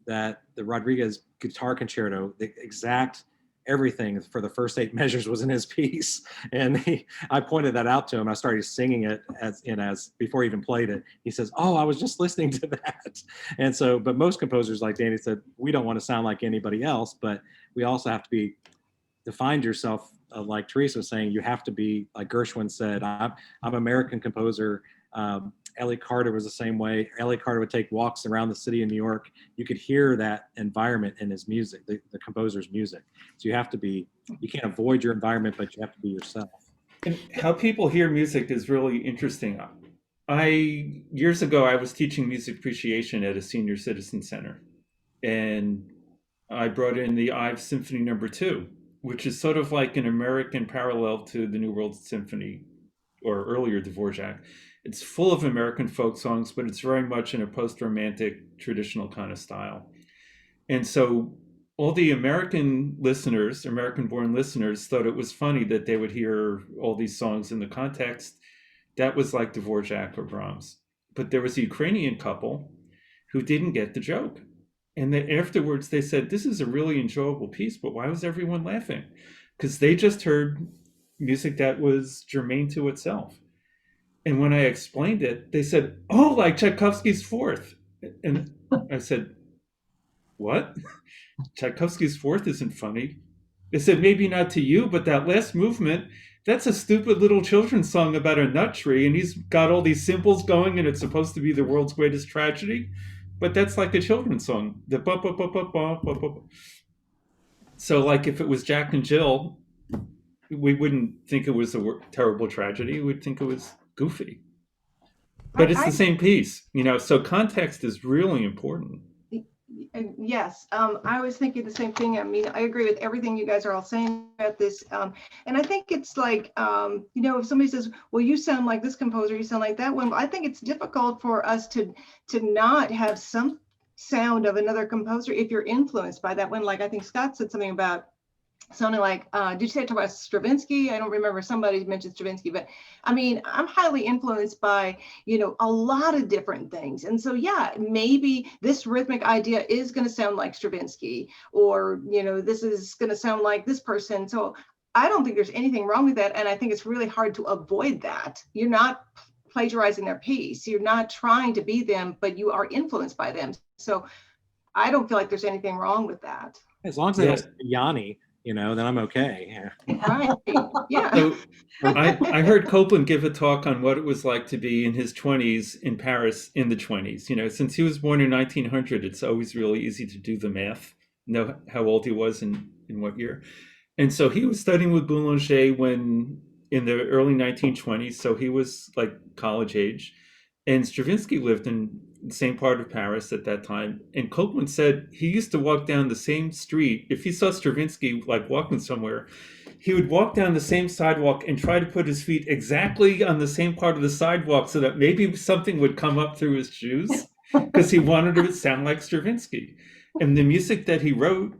that the Rodriguez guitar concerto, the exact everything for the first 8 measures was in his piece. And I pointed that out to him. I started singing it as before he even played it. He says, "Oh, I was just listening to that." And so, but most composers, like Danny said, we don't want to sound like anybody else, but we also have to define yourself, like Theresa was saying. You have to be, like Gershwin said, I'm American composer. Ellie Carter was the same way. Ellie Carter would take walks around the city of New York. You could hear that environment in his music, the composer's music. So you can't avoid your environment, but you have to be yourself. And how people hear music is really interesting. Years ago, I was teaching music appreciation at a senior citizen center, and I brought in the Ives Symphony No. 2, which is sort of like an American parallel to the New World Symphony or earlier Dvorak. It's full of American folk songs, but it's very much in a post-romantic traditional kind of style. And so all the American-born listeners thought it was funny that they would hear all these songs in the context that was like Dvorak or Brahms. But there was a Ukrainian couple who didn't get the joke. And then afterwards they said, "This is a really enjoyable piece, but why was everyone laughing?" Because they just heard music that was germane to itself. And when I explained it, they said, "Oh, like Tchaikovsky's Fourth." And I said, "What? Tchaikovsky's Fourth isn't funny." They said, "Maybe not to you, but that last movement, that's a stupid little children's song about a nut tree, and he's got all these cymbals going, and it's supposed to be the world's greatest tragedy. But that's like a children's song. The ba ba ba ba ba ba ba." So, like, if it was Jack and Jill, we wouldn't think it was a terrible tragedy. We'd think it was goofy. But it's the same piece, so context is really important. Yes, I was thinking the same thing. I mean, I agree with everything you guys are all saying about this. And I think it's like, if somebody says, "Well, you sound like this composer, you sound like that one," I think it's difficult for us to not have some sound of another composer if you're influenced by that one. Like I think Scott said something about sounding like, did you say talk about Stravinsky? I don't remember, somebody mentioned Stravinsky, but I mean, I'm highly influenced by, a lot of different things. And so, yeah, maybe this rhythmic idea is going to sound like Stravinsky, or, this is going to sound like this person. So I don't think there's anything wrong with that. And I think it's really hard to avoid that. You're not plagiarizing their piece. You're not trying to be them, but you are influenced by them. So I don't feel like there's anything wrong with that. As long as they don't say Yanni, then I'm okay. Yeah. Right. Yeah. So I heard Copeland give a talk on what it was like to be in his 20s in Paris in the 20s. Since he was born in 1900, it's always really easy to do the math, know how old he was and in what year. And so he was studying with Boulanger when in the early 1920s. So he was like college age. And Stravinsky lived in the same part of Paris at that time. And Copeland said he used to walk down the same street. If he saw Stravinsky like walking somewhere, he would walk down the same sidewalk and try to put his feet exactly on the same part of the sidewalk so that maybe something would come up through his shoes, because he wanted it to sound like Stravinsky. And the music that he wrote,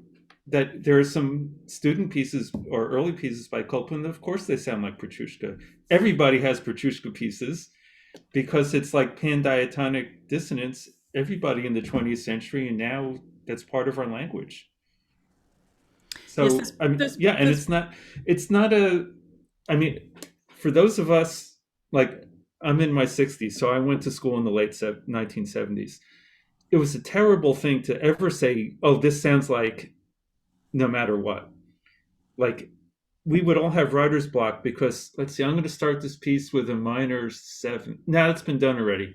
that there are some student pieces or early pieces by Copeland, of course they sound like Petrushka. Everybody has Petrushka pieces, because it's like pan-diatonic dissonance. Everybody in the 20th century, and now that's part of our language. So Yes, and it's not for those of us, like I'm in my 60s, so I went to school in the late 1970s. It was a terrible thing to ever say, oh, this sounds like no matter what. Like, we would all have writer's block because, let's see, I'm going to start this piece with a minor 7. Now it's been done already.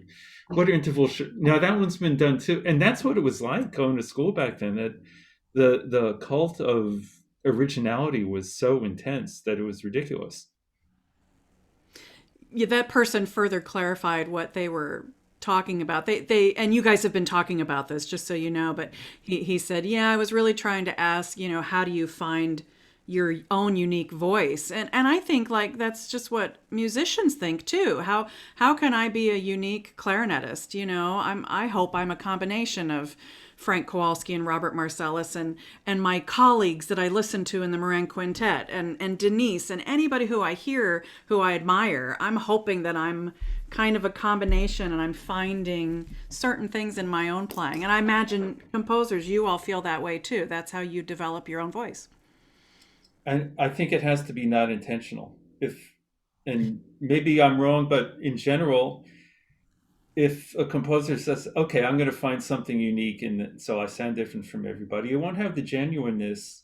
What interval now that one's been done too. And that's what it was like going to school back then, that the cult of originality was so intense that it was ridiculous. Yeah, that person further clarified what they were talking about. They and you guys have been talking about this, just so you know, but he said, yeah, I was really trying to ask, how do you find your own unique voice? And I think like that's just what musicians think too. How can I be a unique clarinetist? I hope I'm a combination of Frank Kowalski and Robert Marcellus and my colleagues that I listen to in the Woodwind Quintet and Denise and anybody who I hear, who I admire. I'm hoping that I'm kind of a combination and I'm finding certain things in my own playing. And I imagine composers, you all feel that way too. That's how you develop your own voice. And I think it has to be not intentional. And maybe I'm wrong, but in general, if a composer says, okay, I'm going to find something unique and so I sound different from everybody, it won't have the genuineness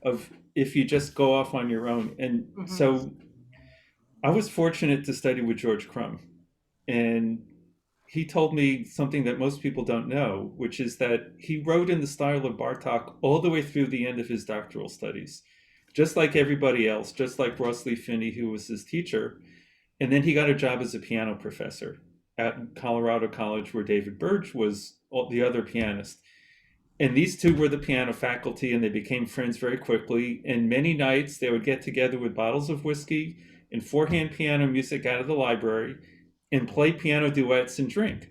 of if you just go off on your own. And so I was fortunate to study with George Crumb, and he told me something that most people don't know, which is that he wrote in the style of Bartok all the way through the end of his doctoral studies, just like everybody else, just like Ross Lee Finney, who was his teacher. And then he got a job as a piano professor at Colorado College, where David Burge was the other pianist. And these two were the piano faculty, and they became friends very quickly. And many nights they would get together with bottles of whiskey and four-hand piano music out of the library and play piano duets and drink.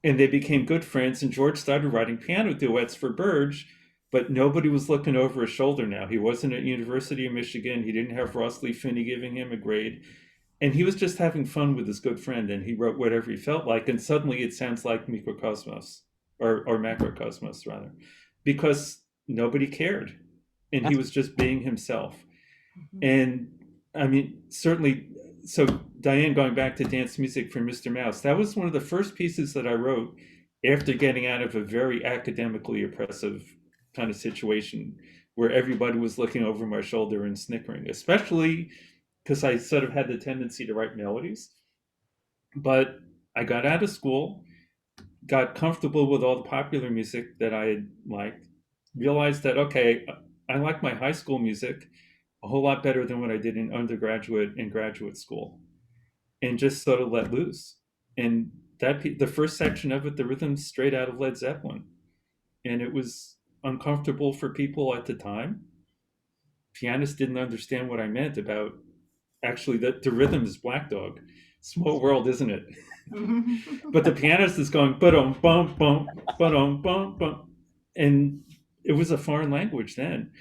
And they became good friends, and George started writing piano duets for Burge, but nobody was looking over his shoulder now. He wasn't at University of Michigan. He didn't have Ross Lee Finney giving him a grade. And he was just having fun with his good friend, and he wrote whatever he felt like. And suddenly it sounds like microcosmos, or macrocosmos rather, because nobody cared. And he was just being himself. And I mean, certainly, so Diane, going back to dance music for Mr. Mouse, that was one of the first pieces that I wrote after getting out of a very academically oppressive kind of situation where everybody was looking over my shoulder and snickering, especially because I sort of had the tendency to write melodies. But I got out of school, got comfortable with all the popular music that I had liked, realized that, okay, I like my high school music a whole lot better than what I did in undergraduate and graduate school, and just sort of let loose. And the first section of it, the rhythm's straight out of Led Zeppelin. And it was uncomfortable for people at the time. Pianists didn't understand what I meant about actually the rhythm is Black Dog. Small world, isn't it? But the pianist is going ba-dum bum bum ba-dum bum bum, and it was a foreign language then.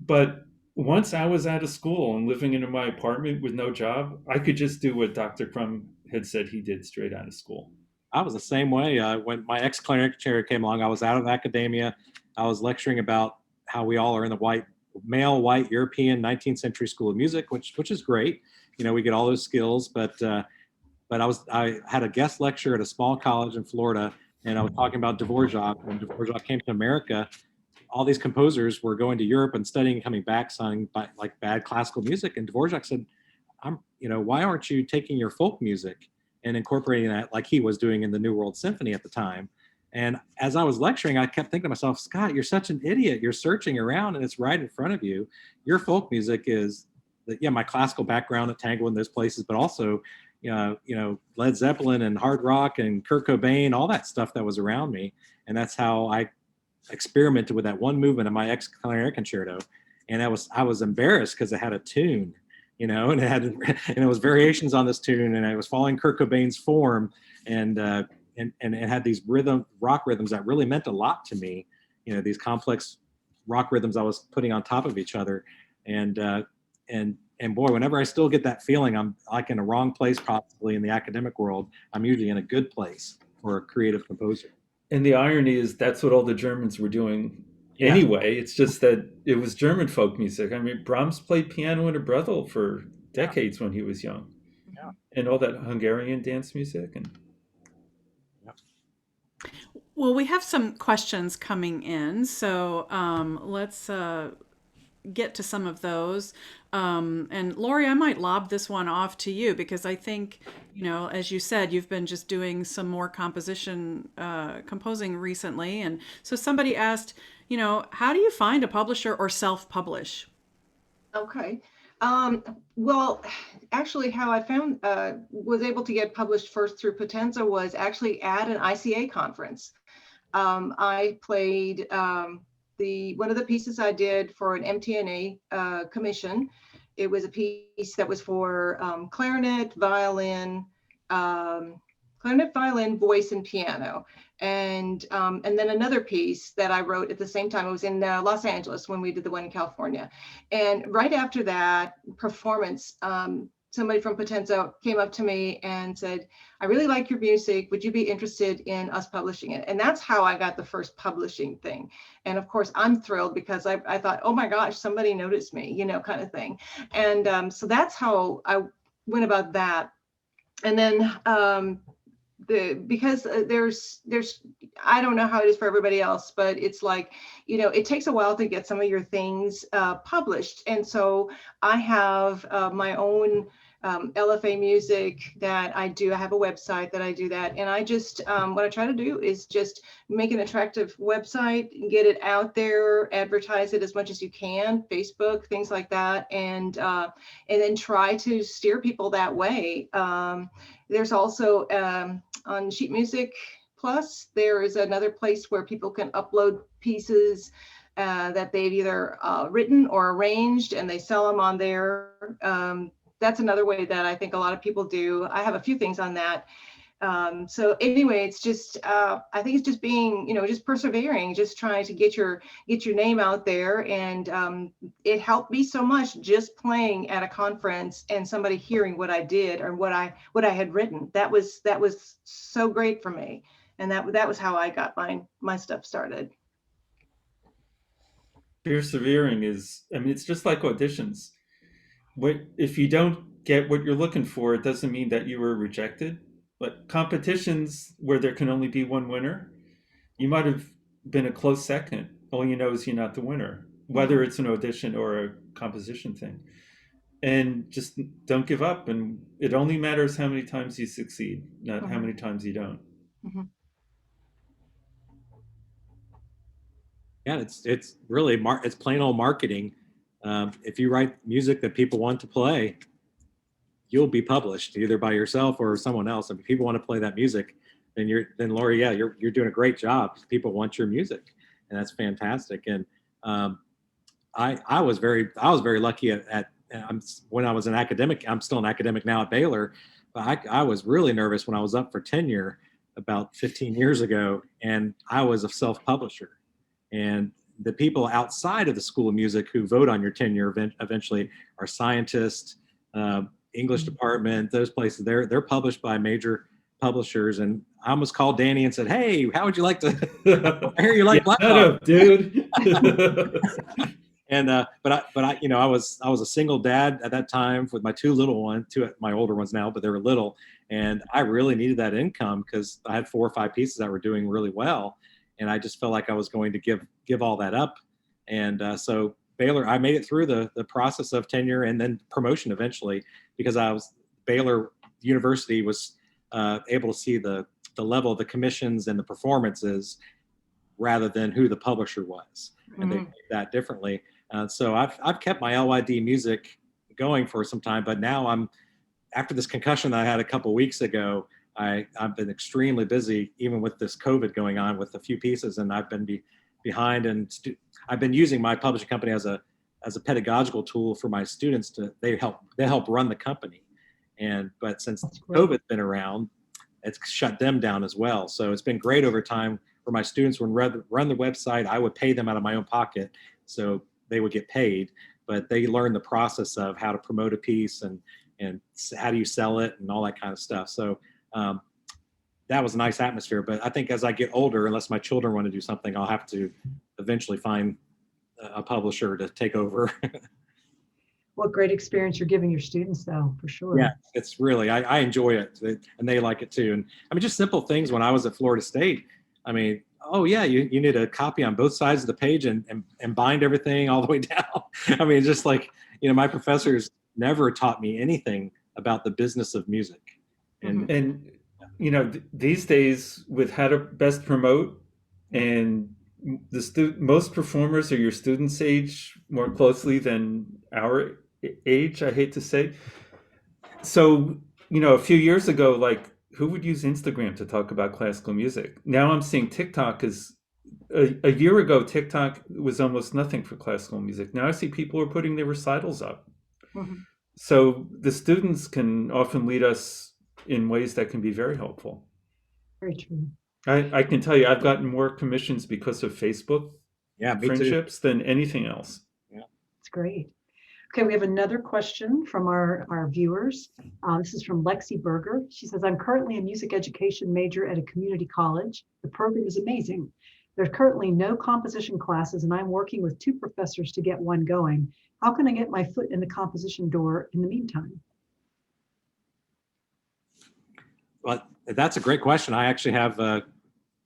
But once I was out of school and living in my apartment with no job, I could just do what Dr. Crum had said he did straight out of school. I was the same way. When my ex-clarinet chair came along, I was out of academia. I was lecturing about how we all are in the male white European 19th century school of music, which is great. You know, we get all those skills, but I had a guest lecture at a small college in Florida, and I was talking about Dvorak. When Dvorak came to America, all these composers were going to Europe and studying and coming back, signing like bad classical music. And Dvorak said, why aren't you taking your folk music and incorporating that like he was doing in the New World Symphony at the time? And as I was lecturing, I kept thinking to myself, Scott, you're such an idiot. You're searching around and it's right in front of you. Your folk music is, my classical background at Tango in those places, but also, Led Zeppelin and hard rock and Kurt Cobain, all that stuff that was around me. And that's how I experimented with that one movement in my ex-clarinet concerto. And I was embarrassed because it had a tune, and it was variations on this tune, and I was following Kurt Cobain's form, and it had these rock rhythms that really meant a lot to me. These complex rock rhythms I was putting on top of each other, and boy, whenever I still get that feeling, I'm like in a wrong place, possibly in the academic world. I'm usually in a good place for a creative composer. And the irony is that's what all the Germans were doing anyway. It's just that it was German folk music. I mean, Brahms played piano in a brothel for decades when he was young. Yeah. And all that Hungarian dance music. Well, we have some questions coming in, so let's get to some of those. And Lori, I might lob this one off to you because I think, as you said, you've been just doing some more composing recently. And so somebody asked, how do you find a publisher or self-publish? Okay. Well, actually how I found, was able to get published first through Potenza was actually at an ICA conference. I played one of the pieces I did for an MTNA commission. It was a piece that was for clarinet, violin, voice, and piano. And then another piece that I wrote at the same time, it was in Los Angeles when we did the one in California. And right after that performance, somebody from Potenza came up to me and said, I really like your music. Would you be interested in us publishing it? And that's how I got the first publishing thing. And of course, I'm thrilled because I thought, oh my gosh, somebody noticed me, kind of thing. And so that's how I went about that. And then because there's I don't know how it is for everybody else, but it's like, it takes a while to get some of your things published. And so I have my own LFA music that I do. I have a website that I do that. And I just, what I try to do is just make an attractive website, get it out there, advertise it as much as you can, Facebook, things like that. And then try to steer people that way. There's also on Sheet Music Plus, there is another place where people can upload pieces that they've either written or arranged, and they sell them on there. That's another way that I think a lot of people do. I have a few things on that. So anyway, it's just, I think it's just being, just persevering, just trying to get your name out there. And it helped me so much just playing at a conference and somebody hearing what I did or what I had written. That was so great for me. And that was how I got my stuff started. Persevering is, it's just like auditions. If you don't get what you're looking for, it doesn't mean that you were rejected. But competitions where there can only be one winner, you might have been a close second. All you know is you're not the winner, whether it's an audition or a composition thing. And just don't give up. And it only matters how many times you succeed, not how many times you don't. Mm-hmm. Yeah, it's really it's plain old marketing. If you write music that people want to play, you'll be published either by yourself or someone else. If people want to play that music, then Lori, yeah, you're doing a great job. People want your music, and that's fantastic. And I was very lucky at when I was an academic, I'm still an academic now at Baylor, but I was really nervous when I was up for tenure about 15 years ago, and I was a self-publisher. And the people outside of the School of Music who vote on your tenure eventually are scientists, English department, those places. They're published by major publishers, and I almost called Danny and said, "Hey, how would you like to I hear you like Black Shut Dog?" up, dude. And but I I was a single dad at that time with my two of my older ones now, but they were little, and I really needed that income because I had 4 or 5 pieces that were doing really well, and I just felt like I was going to give all that up. And so Baylor, I made it through the process of tenure and then promotion eventually, because Baylor University was able to see the level of the commissions and the performances rather than who the publisher was, and they did that differently. So I've kept my LYD music going for some time, but now after this concussion that I had a couple weeks ago, I've been extremely busy, even with this COVID going on, with a few pieces, and I've been behind. And I've been using my publishing company as a pedagogical tool for my students they help run the company. But since COVID's been around, it's shut them down as well. So it's been great over time for my students. When run the website, I would pay them out of my own pocket, so they would get paid, but they learn the process of how to promote a piece and how do you sell it and all that kind of stuff. So that was a nice atmosphere. But I think as I get older, unless my children want to do something, I'll have to eventually find a publisher to take over. What great experience you're giving your students, though, for sure. Yeah, it's really, I enjoy it, and they like it too. And I mean, just simple things. When I was at Florida State, I mean, oh yeah, you need a copy on both sides of the page and bind everything all the way down. I mean, just like, my professors never taught me anything about the business of music. And these days, with how to best promote, and most performers are your students' age more closely than our age, I hate to say. So, a few years ago, like, who would use Instagram to talk about classical music? Now I'm seeing TikTok is a year ago, TikTok was almost nothing for classical music. Now I see people are putting their recitals up. So the students can often lead us in ways that can be very helpful. Very true. I can tell you, I've gotten more commissions because of Facebook friendships than anything else. Yeah, it's great. Okay, we have another question from our viewers. This is from Lexi Berger. She says, I'm currently a music education major at a community college. The program is amazing. There's currently no composition classes, and I'm working with 2 professors to get one going. How can I get my foot in the composition door in the meantime? Well, that's a great question. I actually have,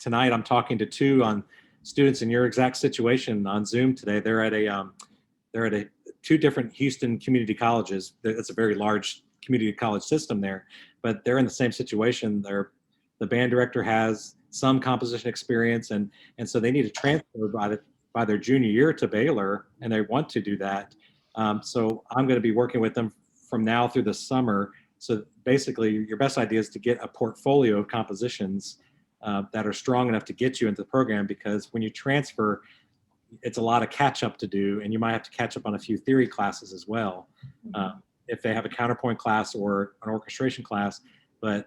tonight I'm talking to 2 students in your exact situation on Zoom today. They're at 2 different Houston community colleges. It's a very large community college system there, but they're in the same situation. The band director has some composition experience, and so they need to transfer by their junior year to Baylor, and they want to do that. So I'm going to be working with them from now through the summer. So basically, your best idea is to get a portfolio of compositions that are strong enough to get you into the program, because when you transfer, it's a lot of catch up to do, and you might have to catch up on a few theory classes as well, if they have a counterpoint class or an orchestration class. But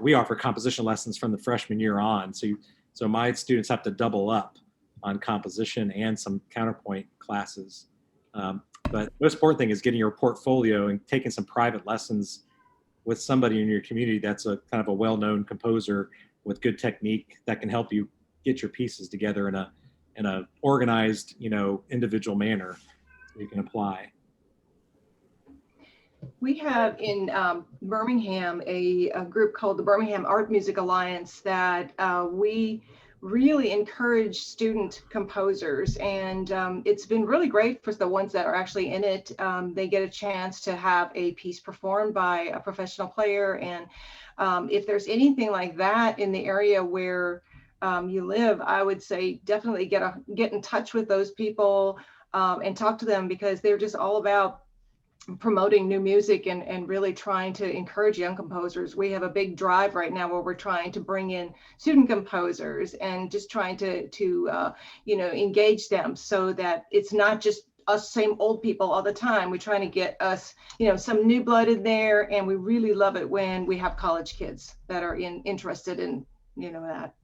we offer composition lessons from the freshman year on. So my students have to double up on composition and some counterpoint classes. But the most important thing is getting your portfolio and taking some private lessons with somebody in your community that's a kind of a well-known composer with good technique that can help you get your pieces together in a organized, individual manner so you can apply. We have in Birmingham a group called the Birmingham Art Music Alliance that we really encourage student composers, and it's been really great for the ones that are actually in it. They get a chance to have a piece performed by a professional player, and if there's anything like that in the area where you live, I would say definitely get in touch with those people and talk to them, because they're just all about promoting new music and really trying to encourage young composers. We have a big drive right now where we're trying to bring in student composers and just trying to engage them, so that it's not just us same old people all the time. We're trying to get us, some new blood in there, and we really love it when we have college kids that are interested in, that.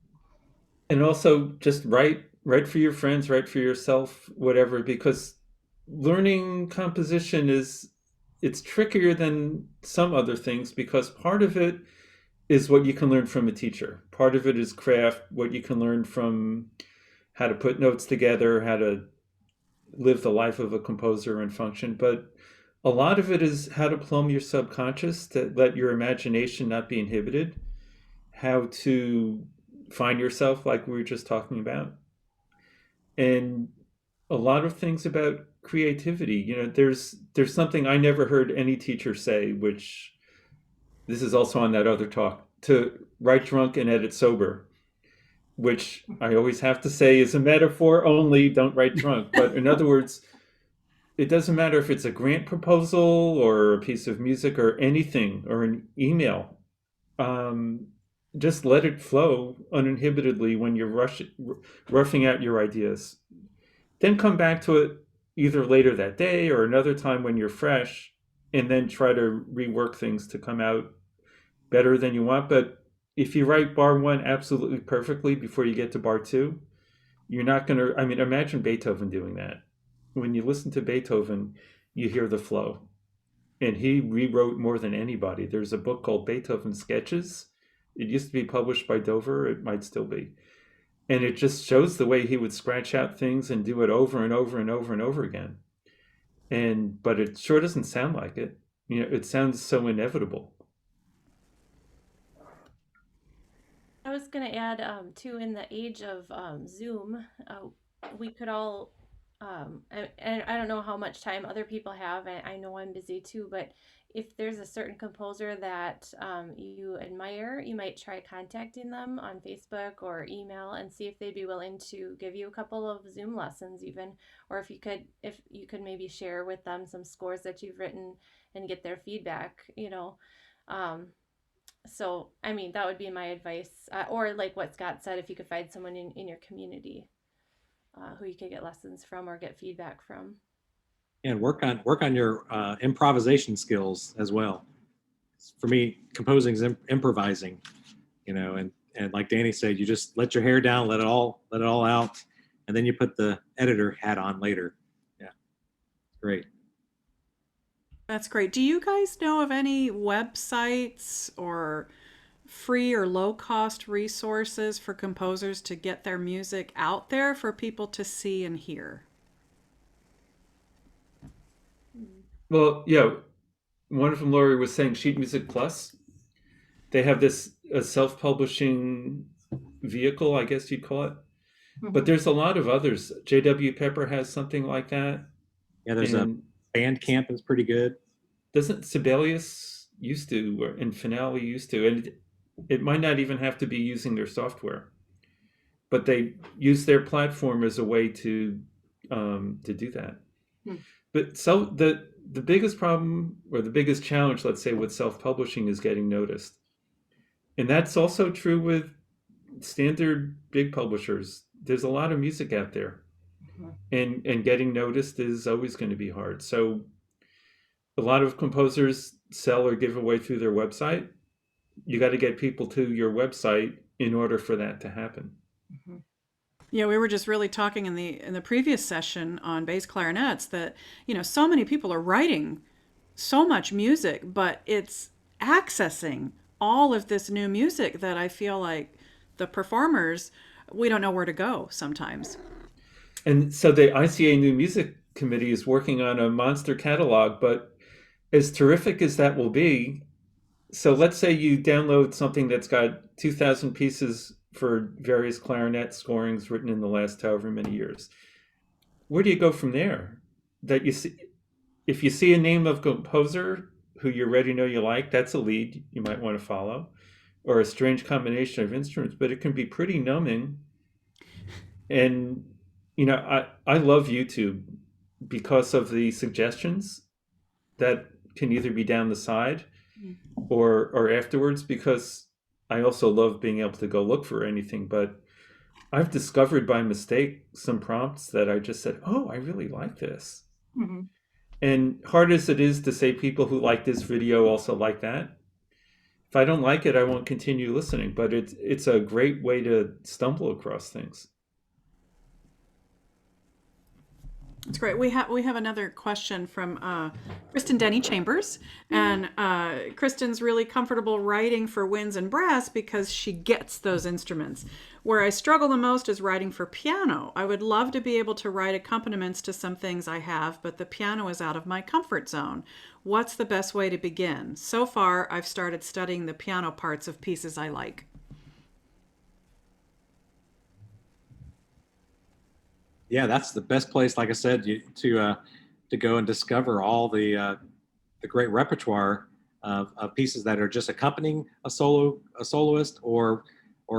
And also just write for your friends, write for yourself, whatever, because learning composition it's trickier than some other things, because part of it is what you can learn from a teacher. Part of it is craft, what you can learn from how to put notes together, how to live the life of a composer and function. But a lot of it is how to plumb your subconscious, to let your imagination not be inhibited, how to find yourself, like we were just talking about, and a lot of things about creativity. There's something I never heard any teacher say, which this is also on that other talk, to write drunk and edit sober, which I always have to say is a metaphor only, don't write drunk. But in other words, it doesn't matter if it's a grant proposal or a piece of music or anything or an email. Just let it flow uninhibitedly when you're roughing out your ideas. Then come back to it either later that day or another time when you're fresh, and then try to rework things to come out better than you want. But if you write bar one absolutely perfectly before you get to bar two, you're not going to, imagine Beethoven doing that. When you listen to Beethoven, you hear the flow. And he rewrote more than anybody. There's a book called Beethoven Sketches. It used to be published by Dover. It might still be. And it just shows the way he would scratch out things and do it over and over and over and over again. But it sure doesn't sound like it. It sounds so inevitable. I was going to add, too, in the age of Zoom, we could all, and I don't know how much time other people have. I know I'm busy too, but if there's a certain composer that you admire, you might try contacting them on Facebook or email and see if they'd be willing to give you a couple of Zoom lessons even, or if you could maybe share with them some scores that you've written and get their feedback, So, that would be my advice. Or like what Scott said, if you could find someone in your community who you could get lessons from or get feedback from. And work on your improvisation skills as well. For me, composing is improvising, and like Danny said, you just let your hair down, let it all out, and then you put the editor hat on later. Yeah, great. That's great. Do you guys know of any websites or free or low-cost resources for composers to get their music out there for people to see and hear? Well, yeah, one of them, Lori, was saying Sheet Music Plus. They have this self-publishing vehicle, I guess you'd call it. Mm-hmm. But there's a lot of others. J.W. Pepper has something like that. Yeah, there's a Bandcamp is pretty good. Doesn't Sibelius used to, and Finale used to, and it might not even have to be using their software, but they use their platform as a way to do that. But so the biggest problem, or the biggest challenge, let's say, with self-publishing is getting noticed. And that's also true with standard big publishers. There's a lot of music out there. And getting noticed is always going to be hard. So a lot of composers sell or give away through their website. You got to get people to your website in order for that to happen. Mm-hmm. Yeah, we were just really talking in the previous session on bass clarinets that, so many people are writing so much music, but it's accessing all of this new music that I feel like the performers, we don't know where to go sometimes. And so the ICA New Music Committee is working on a monster catalog, but as terrific as that will be, so let's say you download something that's got 2,000 pieces for various clarinet scorings written in the last however many years. Where do you go from there? That you see, if you see a name of composer who you already know you like, that's a lead you might want to follow, or a strange combination of instruments, but it can be pretty numbing. And I love YouTube because of the suggestions that can either be down the side or afterwards, because I also love being able to go look for anything. But I've discovered by mistake some prompts that I just said, oh, I really like this. Mhm. And hard as it is to say people who like this video also like that, if I don't like it, I won't continue listening. But it's a great way to stumble across things. That's great. We have another question from Kristen Denny Chambers, and Kristen's really comfortable writing for winds and brass because she gets those instruments. Where I struggle the most is writing for piano. I would love to be able to write accompaniments to some things I have, but the piano is out of my comfort zone. What's the best way to begin? So far, I've started studying the piano parts of pieces I like. Yeah, that's the best place, like I said, to go and discover all the great repertoire of pieces that are just accompanying a soloist, or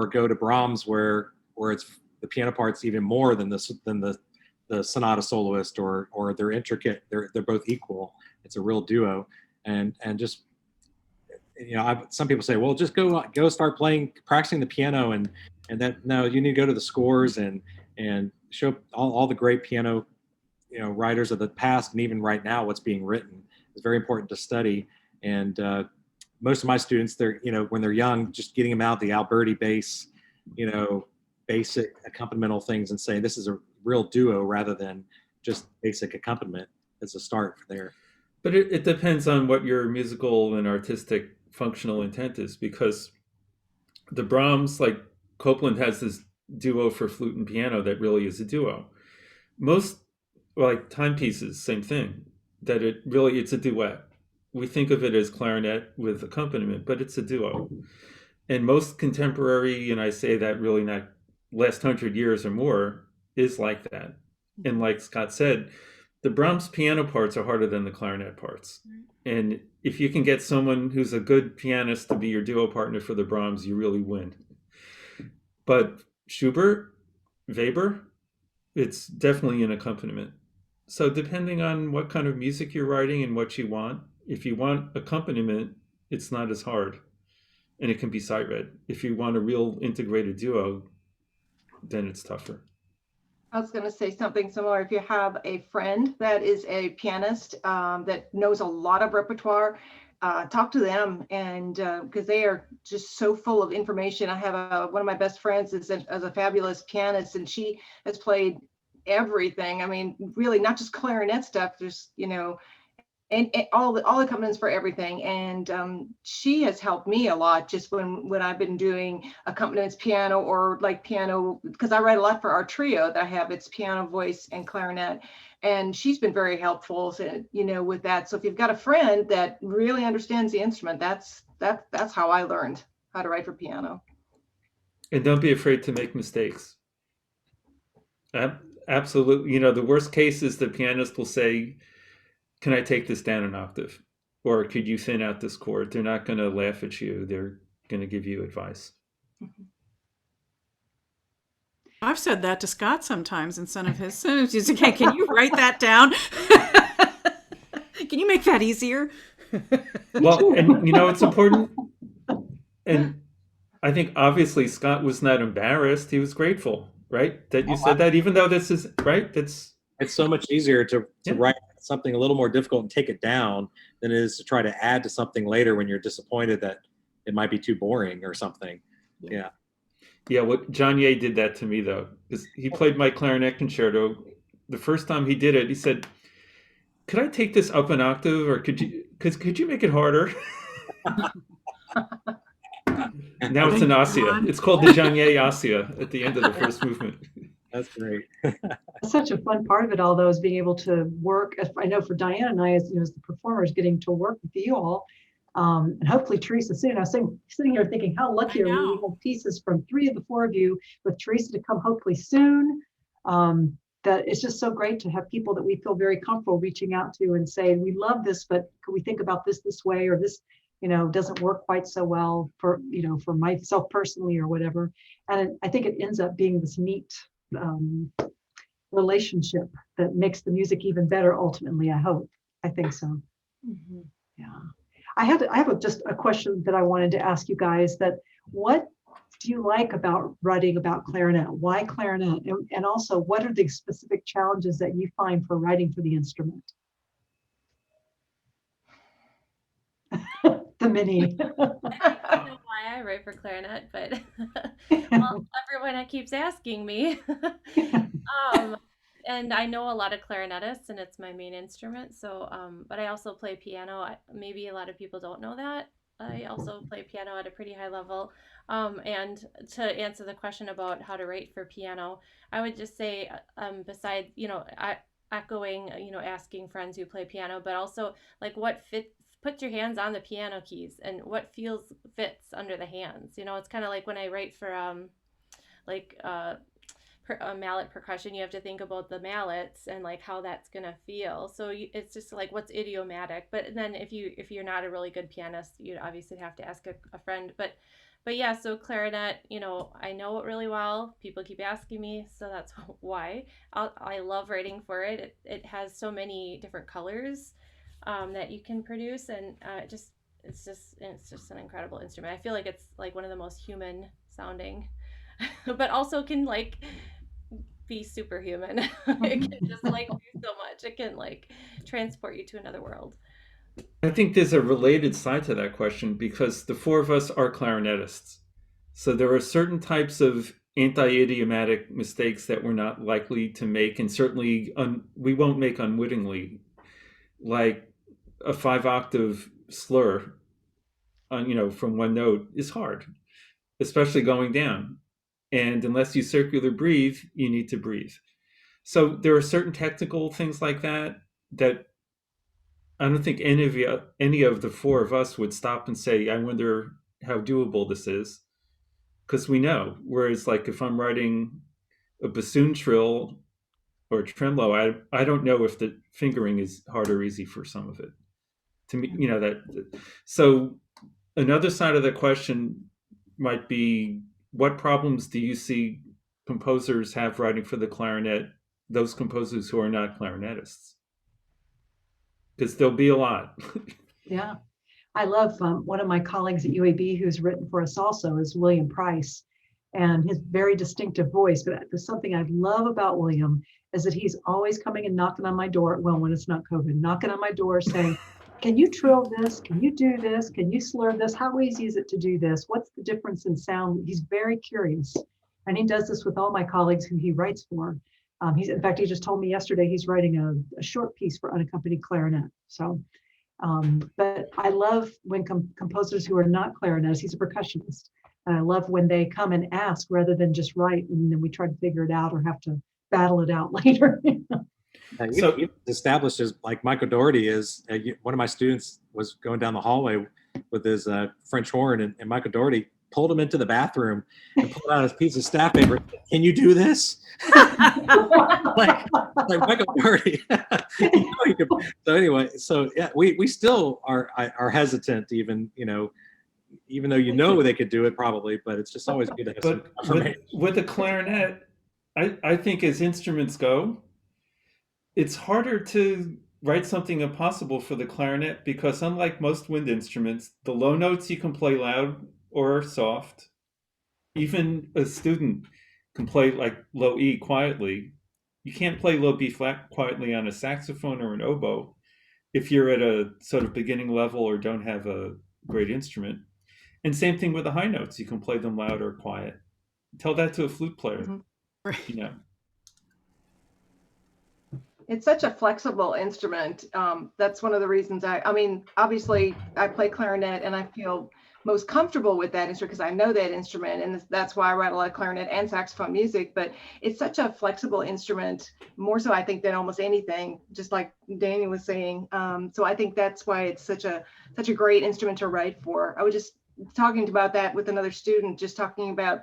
go to Brahms where it's the piano part's even more than the sonata soloist, or they're intricate. They're both equal. It's a real duo, and just some people say, well, just go start practicing the piano, and that no, you need to go to the scores and show all the great piano writers of the past, and even right now what's being written is very important to study. And most of my students, they're when they're young, just getting them out the Alberti bass, basic accompanimental things, and say this is a real duo rather than just basic accompaniment as a start there. But it depends on what your musical and artistic functional intent is, because the Brahms, like Copland, has this duo for flute and piano that really is a duo. Most, like timepieces, same thing, that it's a duet. We think of it as clarinet with accompaniment, but it's a duo. And most contemporary, and I say that really not last 100 years or more, is like that. And like Scott said, the Brahms piano parts are harder than the clarinet parts. And if you can get someone who's a good pianist to be your duo partner for the Brahms, you really win. But Schubert, Weber, it's definitely an accompaniment. So depending on what kind of music you're writing and what you want, if you want accompaniment, it's not as hard, and it can be sight read. If you want a real integrated duo, then it's tougher. I was going to say something similar. If you have a friend that is a pianist that knows a lot of repertoire, talk to them, and because they are just so full of information. I have one of my best friends is a fabulous pianist, and she has played everything. I mean, really not just clarinet stuff. There's and all the accompaniments for everything. And she has helped me a lot just when I've been doing accompaniments, piano, or like piano, because I write a lot for our trio that I have. It's piano, voice, and clarinet. And she's been very helpful, with that. So if you've got a friend that really understands the instrument, that's how I learned how to write for piano. And don't be afraid to make mistakes. Absolutely. The worst case is the pianist will say, can I take this down an octave? Or could you thin out this chord? They're not going to laugh at you. They're going to give you advice. I've said that to Scott sometimes in some of his music. Hey, can you write that down? Can you make that easier? Well, and it's important. And I think obviously Scott was not embarrassed. He was grateful, right? That you said that, even though this is right. It's so much easier to write something a little more difficult and take it down than it is to try to add to something later when you're disappointed that it might be too boring or something. Yeah. What John Ye did that to me, though, is he played my clarinet concerto. The first time he did it, he said, could I take this up an octave, or could you make it harder? Now it's an Assia. It's called the John Ye Assia at the end of the first movement. That's great. Such a fun part of it all, though, is being able to work. I know for Diane and I, as the performers, getting to work with you all, and hopefully Theresa soon. I was sitting here thinking, how lucky are we? We have pieces from 3 of the 4 of you, with Theresa to come hopefully soon. That it's just so great to have people that we feel very comfortable reaching out to and saying, we love this, but could we think about this way, or this doesn't work quite so well for for myself personally, or whatever. And I think it ends up being this neat relationship that makes the music even better ultimately. I think so. Mm-hmm. Yeah. I have just a question that I wanted to ask you guys, that what do you like about writing about clarinet? Why clarinet? And also, what are the specific challenges that you find for writing for the instrument? The mini. I think I know why I write for clarinet, but well, everyone keeps asking me. And I know a lot of clarinetists, and it's my main instrument. So, but I also play piano. Maybe a lot of people don't know that. I also play piano at a pretty high level. And to answer the question about how to write for piano, I would just say, besides, echoing, asking friends who play piano, but also like what fits. Put your hands on the piano keys and what fits under the hands. It's kind of like when I write for like mallet percussion, you have to think about the mallets and like how that's gonna feel. So it's just like what's idiomatic. But then if you're not a really good pianist, you'd obviously have to ask a friend. But yeah, so clarinet, I know it really well. People keep asking me, so that's why I love writing for it. It has so many different colors that you can produce, and it's just an incredible instrument. I feel like it's like one of the most human sounding, but also can like be superhuman. It can just like do so much. It can like transport you to another world. I think there's a related side to that question because the four of us are clarinetists. So there are certain types of anti-idiomatic mistakes that we're not likely to make, and certainly we won't make unwittingly, like a 5-octave slur from one note is hard, especially going down. And unless you circular breathe, you need to breathe. So there are certain technical things like that I don't think any of the four of us would stop and say, I wonder how doable this is, because we know. Whereas like if I'm writing a bassoon trill or tremolo, I don't know if the fingering is hard or easy for some of it. To me, so another side of the question might be, what problems do you see composers have writing for the clarinet, those composers who are not clarinetists? Because there'll be a lot. Yeah. I love one of my colleagues at UAB who's written for us also is William Price, and his very distinctive voice. But there's something I love about William is that he's always coming and knocking on my door. Well, when it's not COVID, knocking on my door saying, can you trill this? Can you do this? Can you slur this? How easy is it to do this? What's the difference in sound? He's very curious. And he does this with all my colleagues who he writes for. In fact, he just told me yesterday he's writing a short piece for unaccompanied clarinet. So, but I love when composers who are not clarinetists, he's a percussionist. And I love when they come and ask rather than just write, and then we try to figure it out or have to battle it out later. So established as like Michael Doherty is, one of my students was going down the hallway with his French horn, and Michael Doherty pulled him into the bathroom and pulled out his piece of staff paper. Can you do this? like Michael Doherty. So anyway, so yeah, we still are hesitant to even though they could do it probably, but it's just always good to have some confirmation. With the clarinet, I think as instruments go, it's harder to write something impossible for the clarinet because unlike most wind instruments, the low notes you can play loud or soft. Even a student can play like low E quietly. You can't play low B flat quietly on a saxophone or an oboe if you're at a sort of beginning level or don't have a great instrument. And same thing with the high notes. You can play them loud or quiet. Tell that to a flute player. Mm-hmm. It's such a flexible instrument. That's one of the reasons I mean, obviously I play clarinet and I feel most comfortable with that instrument because I know that instrument, and that's why I write a lot of clarinet and saxophone music. But it's such a flexible instrument, more so I think than almost anything, just like Danny was saying. So I think that's why it's such a great instrument to write for. I was just talking about that with another student, just talking about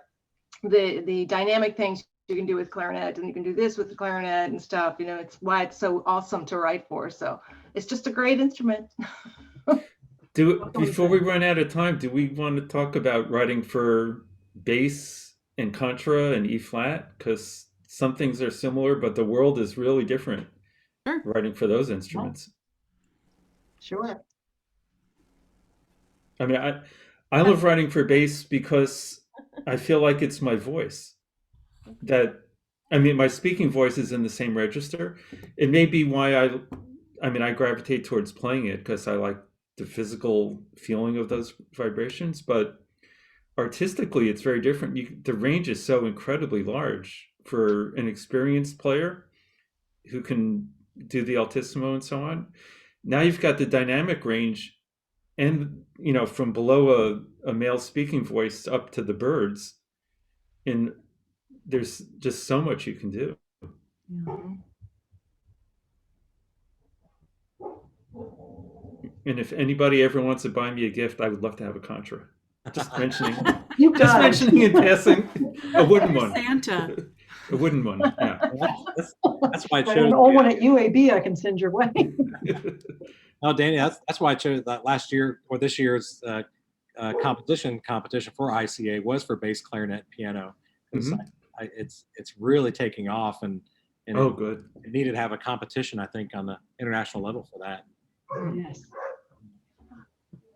the dynamic things you can do with clarinet, and you can do this with the clarinet and stuff. It's why it's so awesome to write for. So it's just a great instrument. Before we run out of time, do we want to talk about writing for bass and contra and E flat? Because some things are similar, but the world is really different. Sure. Writing for those instruments. Sure. I mean, I love writing for bass because I feel like it's my voice that, I mean, my speaking voice is in the same register. It may be why I gravitate towards playing it because I like the physical feeling of those vibrations, but artistically it's very different. The range is so incredibly large for an experienced player who can do the altissimo and so on. Now you've got the dynamic range, and from below a male speaking voice up to the birds, and there's just so much you can do. Yeah. And if anybody ever wants to buy me a gift, I would love to have a Contra. Just mentioning, You just guys. mentioning in passing, a wooden one. Santa. A wooden one, yeah. That's why I An chose. old one at UAB I can send your way. Oh, Danny, that's why I chose that last year or this year's competition for ICA was for bass clarinet piano. It's really taking off, and Oh, good. it needed to have a competition, I think, on the international level for that. Yes.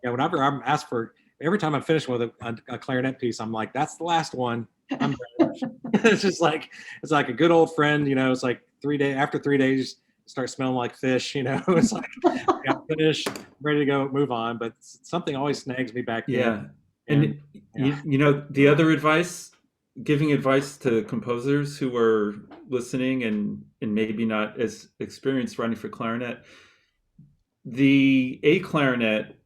Yeah, whenever I'm asked for, every time I'm finished with a clarinet piece, I'm like, that's the last one. I'm it's just like, it's like a good old friend, it's like after 3 days, you start smelling like fish, it's like, yeah, finish, ready to go, move on. But something always snags me back Yeah. in. And the other advice, giving advice to composers who are listening and maybe not as experienced writing for clarinet, the A clarinet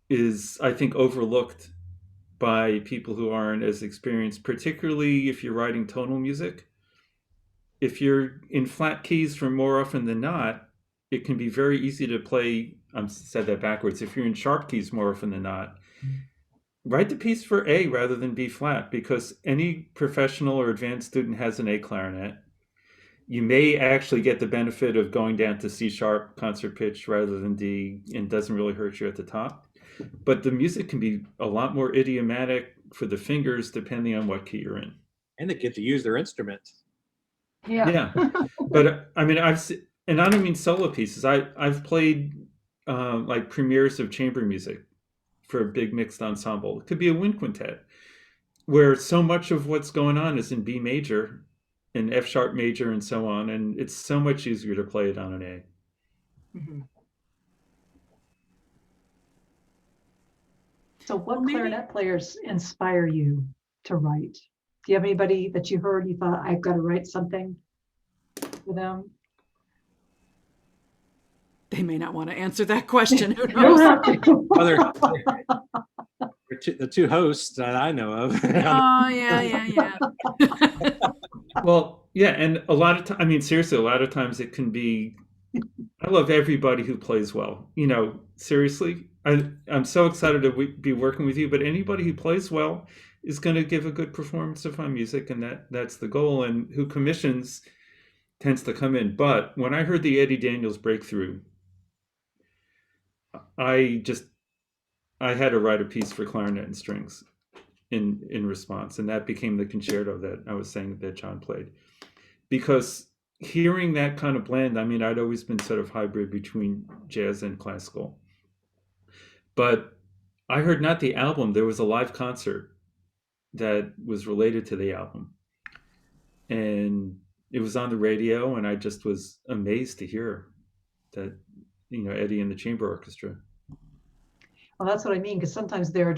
is, I think, overlooked by people who aren't as experienced, particularly if you're writing tonal music. If you're in flat keys for more often than not, it can be very easy to play, I said that backwards, if you're in sharp keys more often than not, write the piece for A rather than B flat, because any professional or advanced student has an A clarinet. You may actually get the benefit of going down to C sharp concert pitch rather than D, and doesn't really hurt you at the top. But the music can be a lot more idiomatic for the fingers depending on what key you're in. And they get to use their instrument. Yeah. But I mean, I don't mean solo pieces. I've played like premieres of chamber music for a big mixed ensemble. It could be a wind quintet, where so much of what's going on is in B major and F sharp major and so on, and it's so much easier to play it on an A. Mm-hmm. So what Well, maybe- clarinet players inspire you to write? Do you have anybody that you heard, you thought, I've got to write something for them? They may not want to answer that question. Who You don't knows? have to. The two hosts that I know of. Oh, yeah. Well, yeah, and a lot of times, I mean, seriously, a lot of times it can be, I love everybody who plays well. Seriously, I'm so excited to be working with you, but anybody who plays well is going to give a good performance of my music, and that's the goal, and who commissions tends to come in. But when I heard the Eddie Daniels breakthrough, I had to write a piece for clarinet and strings in response, and that became the concerto that I was saying that John played. Because hearing that kind of blend, I mean, I'd always been sort of hybrid between jazz and classical, but I heard not the album, there was a live concert that was related to the album, and it was on the radio, and I just was amazed to hear that, Eddie and the chamber orchestra. Well, that's what I mean, because sometimes there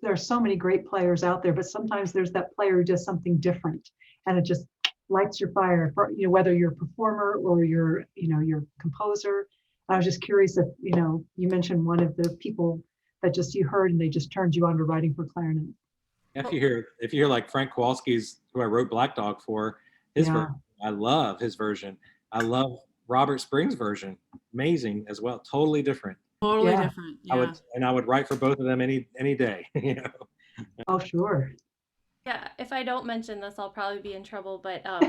are so many great players out there, but sometimes there's that player who does something different, and it just lights your fire. Whether you're a performer or you're composer. I was just curious if you mentioned one of the people that just you heard and they just turned you on to writing for clarinet. If you hear like Frank Kowalski's, who I wrote Black Dog for, his version, I love his version. I love Robert Spring's version, amazing as well, totally different. Totally Yeah. different. Yeah. I would write for both of them any day. Oh, sure. Yeah, if I don't mention this, I'll probably be in trouble. But of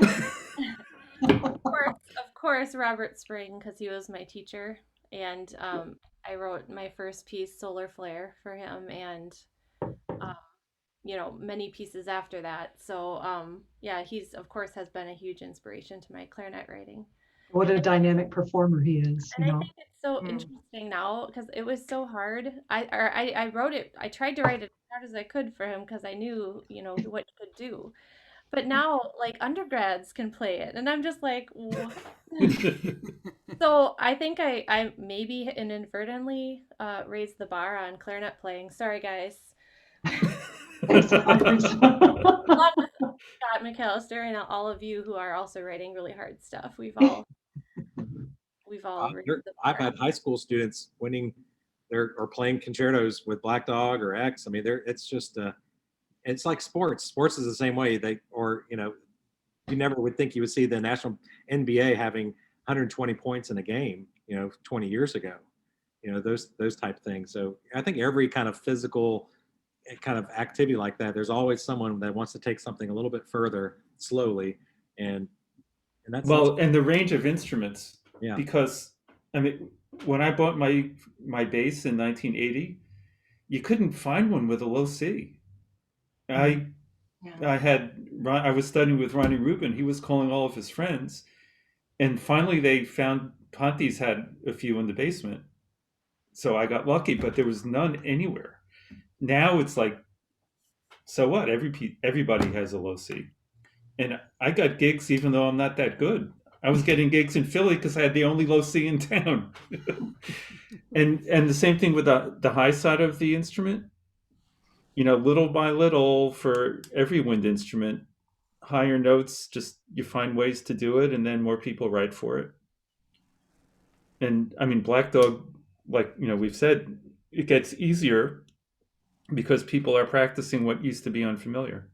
course, Robert Spring, because he was my teacher, and I wrote my first piece, Solar Flare, for him, and many pieces after that. So yeah, he's of course has been a huge inspiration to my clarinet writing. What a dynamic performer he is. And I think it's so interesting now because it was so hard. I wrote it. I tried to write it hard as I could for him because I knew, what he could do. But now, like, undergrads can play it, and I'm just like, what? So I think I maybe inadvertently raised the bar on clarinet playing. Sorry, guys. Thanks, Iris. Along with Scott McAllister and all of you who are also writing really hard stuff. We've all raised the I've bar. had high school students winning or playing concertos with Black Dog or X. I mean, it's just it's like sports. Sports is the same way. You never would think you would see the national NBA having 120 points in a game, 20 years ago, those type of things. So I think every kind of physical kind of activity like that, there's always someone that wants to take something a little bit further slowly. And and the range of instruments, yeah. Because I mean, when I bought my bass in 1980, you couldn't find one with a low C. I was studying with Ronnie Rubin. He was calling all of his friends, and finally they found Ponte's had a few in the basement. So I got lucky, but there was none anywhere. Now it's like, so what? Everybody has a low C, and I got gigs even though I'm not that good. I was getting gigs in Philly because I had the only low C in town. and the same thing with the high side of the instrument. Little by little, for every wind instrument, higher notes, just you find ways to do it, and then more people write for it. And I mean, Black Dog, like we've said, it gets easier because people are practicing what used to be unfamiliar.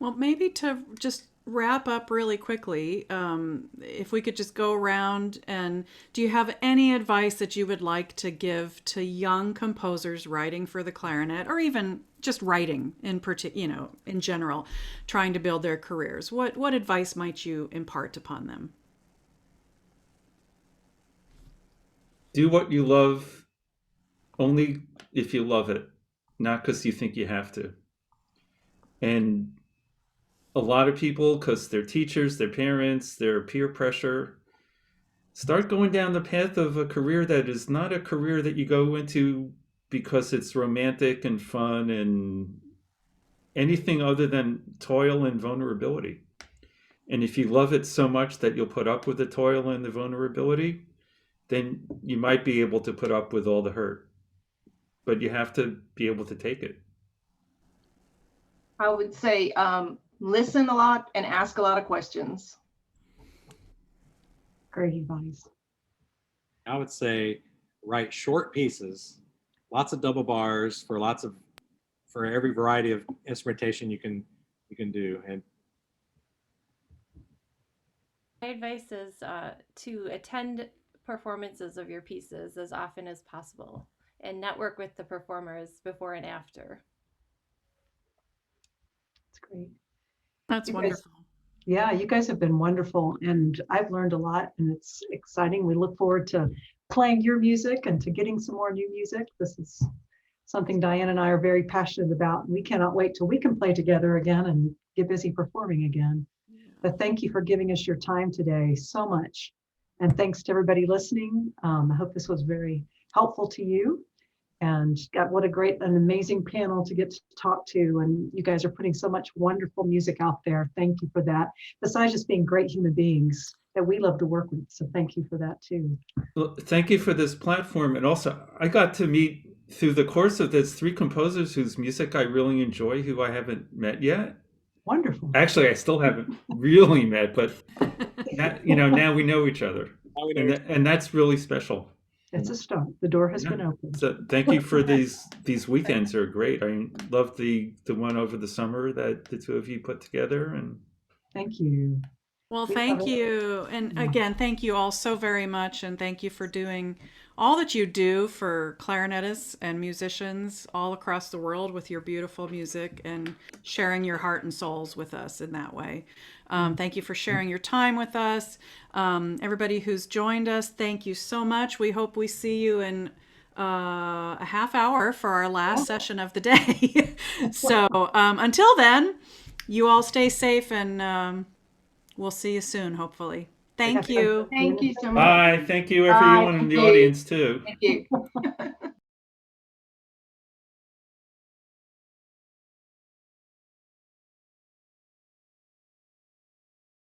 Well, maybe to just wrap up really quickly, if we could just go around, and do you have any advice that you would like to give to young composers writing for the clarinet, or even just writing in general, trying to build their careers? What advice might you impart upon them? Do what you love only if you love it, not because you think you have to. And a lot of people, because their teachers, their parents, their peer pressure, start going down the path of a career that is not a career that you go into because it's romantic and fun and anything other than toil and vulnerability. And if you love it so much that you'll put up with the toil and the vulnerability, then you might be able to put up with all the hurt. But you have to be able to take it. I would say listen a lot and ask a lot of questions. Great advice. I would say write short pieces, lots of double bars for every variety of instrumentation you can do. And my advice is to attend performances of your pieces as often as possible and network with the performers before and after. That's great. That's wonderful. Yeah, you guys have been wonderful, and I've learned a lot, and it's exciting. We look forward to playing your music and to getting some more new music. This is something Diane and I are very passionate about, and we cannot wait till we can play together again and get busy performing again. But thank you for giving us your time today so much. And thanks to everybody listening. I hope this was very helpful to you. And what an amazing panel to get to talk to. And you guys are putting so much wonderful music out there. Thank you for that. Besides just being great human beings that we love to work with. So thank you for that too. Well, thank you for this platform. And also, I got to meet through the course of this 3 composers whose music I really enjoy, who I haven't met yet. Wonderful. Actually, I still haven't really met, but now we know each other. And that's really special. It's a start. The door has been opened. So thank you for these weekends are great. I love the one over the summer that the 2 of you put together. And thank you. Well, thank you. And again, thank you all so very much. And thank you for doing all that you do for clarinetists and musicians all across the world with your beautiful music and sharing your heart and souls with us in that way. Thank you for sharing your time with us. Everybody who's joined us, thank you so much. We hope we see you in a half hour for our last session of the day. So until then, you all stay safe, and we'll see you soon, hopefully. Thank you. Thank you so much. Bye. Thank you, everyone in the audience, too. Thank you.